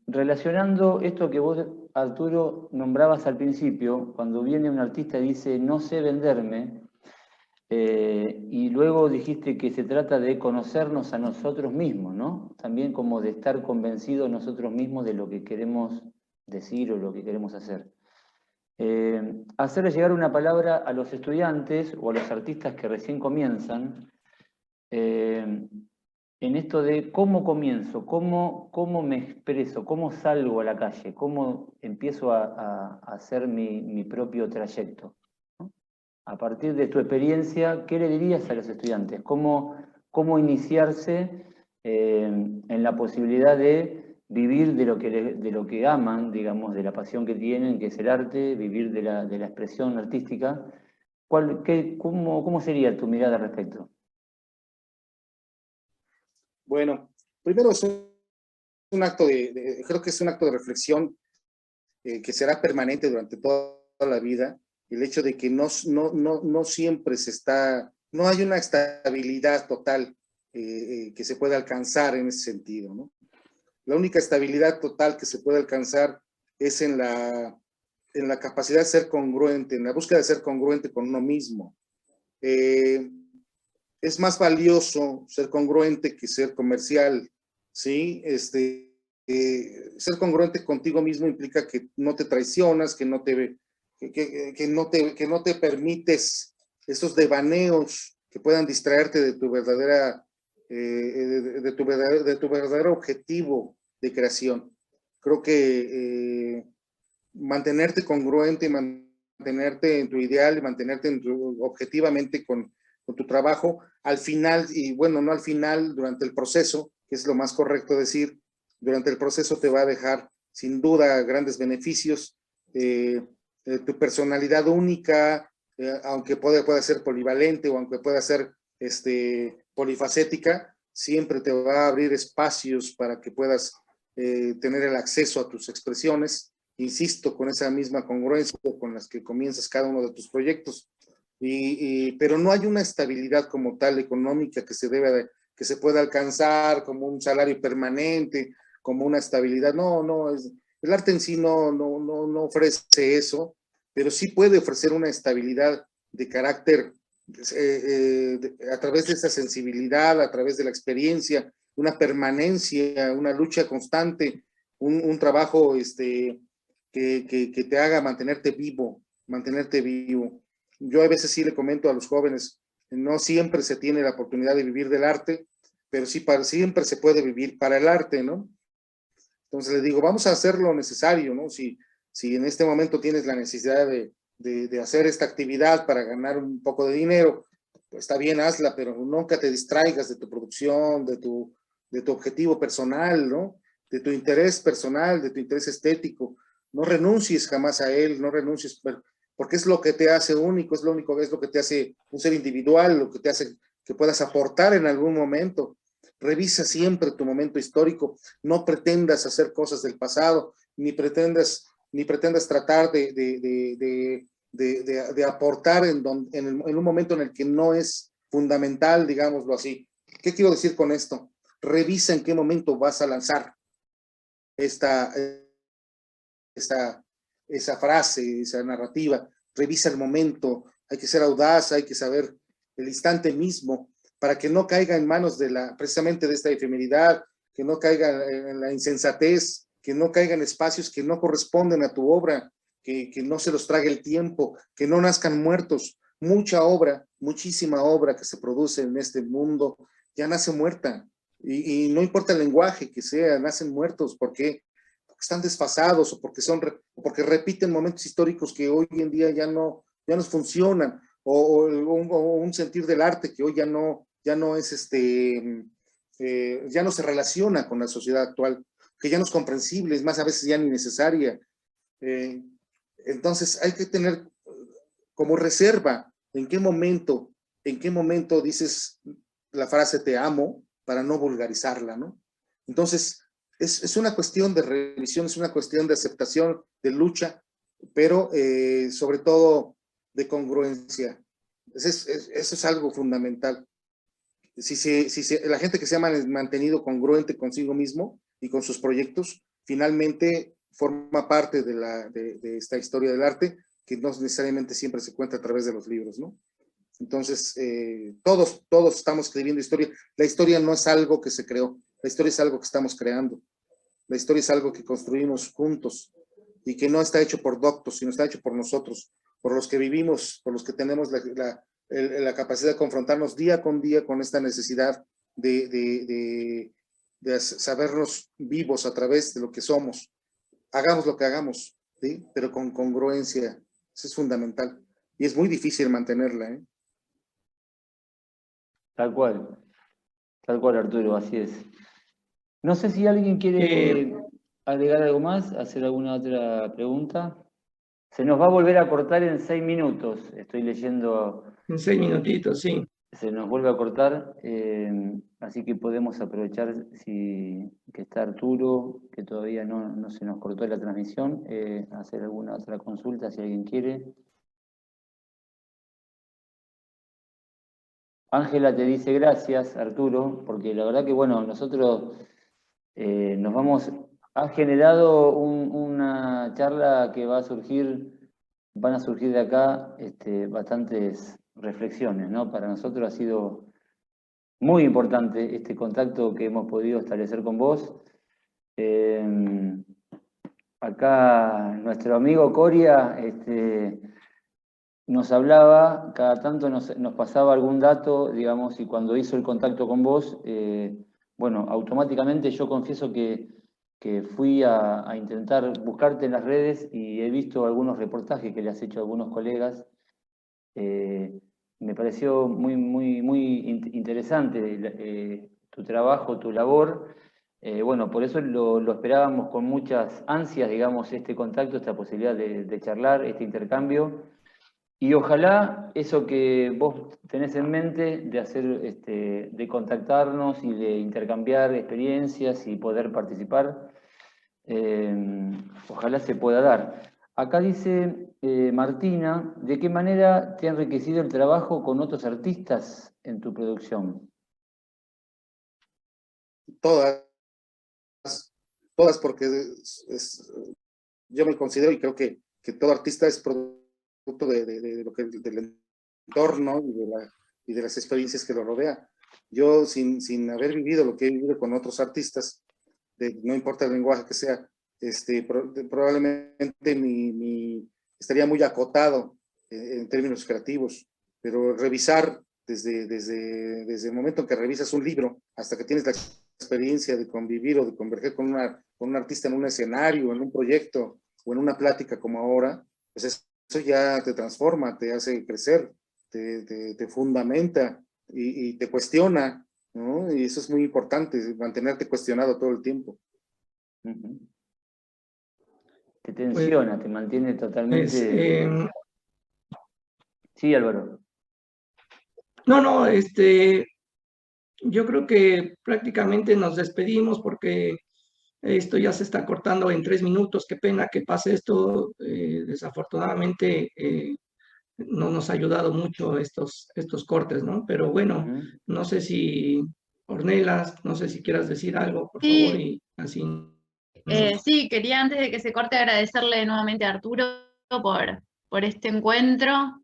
relacionando esto que vos, Arturo, nombrabas al principio, cuando viene un artista y dice no sé venderme, y luego dijiste que se trata de conocernos a nosotros mismos, ¿no? También como de estar convencidos nosotros mismos de lo que queremos decir o lo que queremos hacer. Hacerle llegar una palabra a los estudiantes o a los artistas que recién comienzan, en esto de cómo comienzo, cómo me expreso, cómo salgo a la calle, cómo empiezo a hacer mi propio trayecto, ¿no? A partir de tu experiencia, ¿qué le dirías a los estudiantes? ¿Cómo iniciarse en la posibilidad de vivir de lo que aman, digamos, de la pasión que tienen, que es el arte, vivir de la expresión artística? ¿Cómo sería tu mirada al respecto? Bueno, primero es un acto creo que es un acto de reflexión que será permanente durante toda la vida, el hecho de que no siempre no hay una estabilidad total que se pueda alcanzar en ese sentido, ¿no? La única estabilidad total que se puede alcanzar es en la capacidad de ser congruente, en la búsqueda de ser congruente con uno mismo. Es más valioso ser congruente que ser comercial, ¿sí? Ser congruente contigo mismo implica que no te traicionas, que no te permites esos devaneos que puedan distraerte de tu verdadero objetivo de creación. Creo que mantenerte congruente, mantenerte en tu ideal y mantenerte objetivamente con tu trabajo, al final, y bueno, no al final, durante el proceso, que es lo más correcto decir, durante el proceso te va a dejar sin duda grandes beneficios, tu personalidad única, aunque pueda ser polivalente o aunque pueda ser polifacética, siempre te va a abrir espacios para que puedas tener el acceso a tus expresiones, insisto, con esa misma congruencia con las que comienzas cada uno de tus proyectos. Pero no hay una estabilidad como tal económica que se pueda alcanzar como un salario permanente, como una estabilidad. No, el arte en sí no ofrece eso, pero sí puede ofrecer una estabilidad de carácter a través de esa sensibilidad, a través de la experiencia, una permanencia, una lucha constante, un trabajo que te haga mantenerte vivo. Yo a veces sí le comento a los jóvenes, no siempre se tiene la oportunidad de vivir del arte, pero sí siempre se puede vivir para el arte, ¿no? Entonces les digo, vamos a hacer lo necesario, ¿no? Si en este momento tienes la necesidad de hacer esta actividad para ganar un poco de dinero, pues está bien, hazla, pero nunca te distraigas de tu producción, de tu objetivo personal, ¿no? De tu interés personal, de tu interés estético. No renuncies jamás a él, no renuncies, porque es lo que te hace único, es lo que te hace un ser individual, lo que te hace que puedas aportar en algún momento. Revisa siempre tu momento histórico, no pretendas hacer cosas del pasado, ni pretendas tratar de aportar en un momento en el que no es fundamental, digámoslo así. ¿Qué quiero decir con esto? Revisa en qué momento vas a lanzar esa frase, esa narrativa. Revisa el momento, hay que ser audaz, hay que saber el instante mismo, para que no caiga en manos precisamente de esta efemeridad, que no caiga en la insensatez, que no caiga en espacios que no corresponden a tu obra, que no se los trague el tiempo, que no nazcan muertos. Mucha obra, muchísima obra que se produce en este mundo, ya nace muerta, y no importa el lenguaje que sea, nacen muertos. ¿Por qué? Porque están desfasados, o porque repiten momentos históricos que hoy en día ya no funcionan, o un sentir del arte que hoy ya no es ya no se relaciona con la sociedad actual, que ya no es comprensible, es más, a veces ya ni necesaria. Entonces hay que tener como reserva en qué momento dices la frase te amo, para no vulgarizarla, ¿no? Entonces es una cuestión de revisión, es una cuestión de aceptación, de lucha, pero sobre todo de congruencia. Eso es algo fundamental. La gente que se ha mantenido congruente consigo mismo y con sus proyectos, finalmente forma parte de esta historia del arte, que no necesariamente siempre se cuenta a través de los libros, ¿no? Entonces, todos estamos escribiendo historia. La historia no es algo que se creó, la historia es algo que estamos creando. La historia es algo que construimos juntos y que no está hecho por doctos, sino está hecho por nosotros, por los que vivimos, por los que tenemos la capacidad de confrontarnos día con día con esta necesidad de sabernos vivos a través de lo que somos. Hagamos lo que hagamos, ¿sí? Pero con congruencia. Eso es fundamental. Y es muy difícil mantenerla, ¿eh? Tal cual, Arturo, así es. No sé si alguien quiere agregar algo más, hacer alguna otra pregunta. Se nos va a volver a cortar en 6 minutos, estoy leyendo. En 6 minutitos, sí. Se nos vuelve a cortar, así que podemos aprovechar que está Arturo, que todavía no se nos cortó la transmisión, hacer alguna otra consulta si alguien quiere. Ángela te dice gracias, Arturo, porque la verdad que, bueno, nosotros nos vamos... Has generado una charla que van a surgir de acá bastantes reflexiones, ¿no? Para nosotros ha sido muy importante este contacto que hemos podido establecer con vos. Acá nuestro amigo Coria nos hablaba, cada tanto nos pasaba algún dato, digamos, y cuando hizo el contacto con vos, bueno, automáticamente yo confieso que fui a intentar buscarte en las redes y he visto algunos reportajes que le has hecho a algunos colegas. Me pareció muy interesante tu trabajo, tu labor, Bueno, por eso lo esperábamos con muchas ansias, digamos, este contacto, esta posibilidad de charlar, este intercambio. Y ojalá eso que vos tenés en mente de hacer, de contactarnos y de intercambiar experiencias y poder participar, ojalá se pueda dar. Acá dice Martina, ¿de qué manera te ha enriquecido el trabajo con otros artistas en tu producción? Todas, porque yo me considero y creo que todo artista es producto de lo que, del entorno y de las experiencias que lo rodea. Yo, sin haber vivido lo que he vivido con otros artistas, no importa el lenguaje que sea, probablemente estaría muy acotado en términos creativos, pero revisar desde el momento en que revisas un libro hasta que tienes la experiencia de convivir o de converger con un artista en un escenario, en un proyecto o en una plática como ahora, pues eso ya te transforma, te hace crecer, te fundamenta y te cuestiona, ¿no? Y eso es muy importante, mantenerte cuestionado todo el tiempo. Te tensiona, te mantiene totalmente... Sí, Álvaro. No, yo creo que prácticamente nos despedimos porque esto ya se está cortando en 3 minutos. Qué pena que pase esto. Desafortunadamente no nos ha ayudado mucho estos cortes, ¿no? Pero bueno, no sé si, Ornella, no sé si quieras decir algo, por favor, y así. Sí, quería antes de que se corte agradecerle nuevamente a Arturo por este encuentro.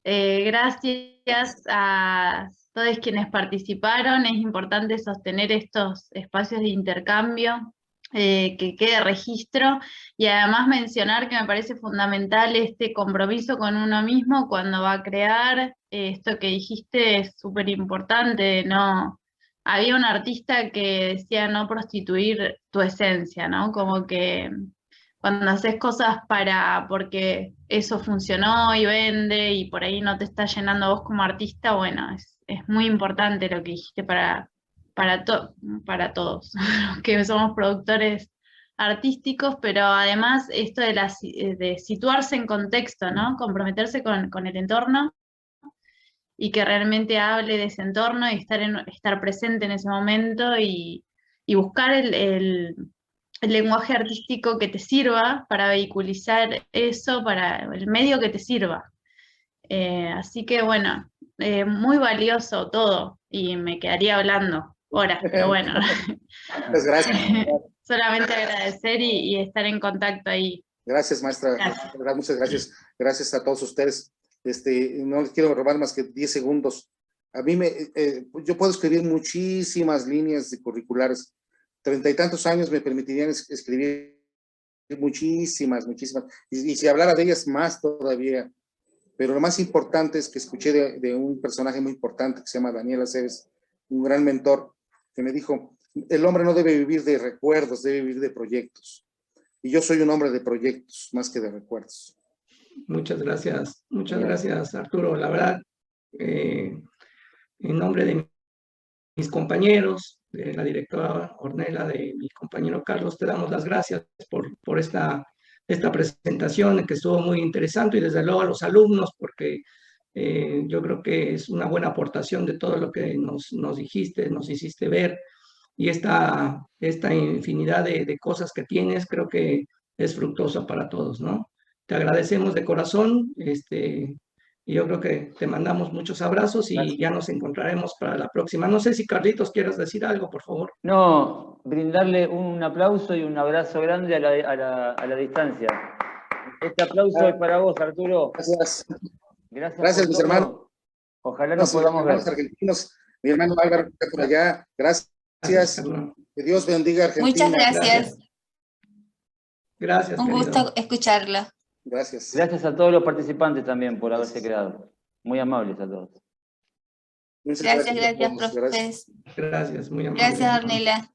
Gracias a todos quienes participaron. Es importante sostener estos espacios de intercambio, que quede registro, y además mencionar que me parece fundamental este compromiso con uno mismo cuando va a crear. Esto que dijiste es súper importante, ¿no? Había un artista que decía no prostituir tu esencia, ¿no? Como que cuando haces cosas porque eso funcionó y vende y por ahí no te está llenando vos como artista, bueno, es muy importante lo que dijiste para todos, los que somos productores artísticos, pero además esto de situarse en contexto, ¿no? Comprometerse con el entorno y que realmente hable de ese entorno y estar presente en ese momento y buscar el lenguaje artístico que te sirva para vehiculizar eso, para el medio que te sirva. Así que bueno, muy valioso todo, y me quedaría hablando horas, pero bueno. Muchas gracias. Solamente agradecer y estar en contacto ahí. Gracias, maestra. Gracias. Muchas gracias. Gracias a todos ustedes. No les quiero robar más que 10 segundos. A mí yo puedo escribir muchísimas líneas de curriculares. 30 y tantos años me permitirían escribir muchísimas. Y si hablara de ellas, más todavía. Pero lo más importante es que escuché de un personaje muy importante que se llama Daniel Aceves, un gran mentor, que me dijo, el hombre no debe vivir de recuerdos, debe vivir de proyectos. Y yo soy un hombre de proyectos, más que de recuerdos. Muchas gracias, Arturo. La verdad, en nombre de mis compañeros, de la directora Ornella, de mi compañero Carlos, te damos las gracias por esta presentación, que estuvo muy interesante, y desde luego a los alumnos, porque yo creo que es una buena aportación de todo lo que nos dijiste, nos hiciste ver, y esta infinidad de cosas que tienes, creo que es fructuosa para todos, ¿no? Te agradecemos de corazón, y yo creo que te mandamos muchos abrazos y Gracias. ya nos encontraremos para la próxima. No sé si Carlitos quieras decir algo, por favor. No, brindarle un aplauso y un abrazo grande a la distancia. Este aplauso es para vos, Arturo. Gracias. Gracias Mis hermanos. Ojalá nos podamos ver. Argentinos, mi hermano Álvaro está por allá. Gracias. Que Dios bendiga a Argentina. Muchas gracias. Gracias. Un gusto escucharlo. Gracias. Gracias a todos los participantes también por haberse quedado. Muy amables a todos. Gracias, profes. Gracias, muy amable. Gracias, Ornella.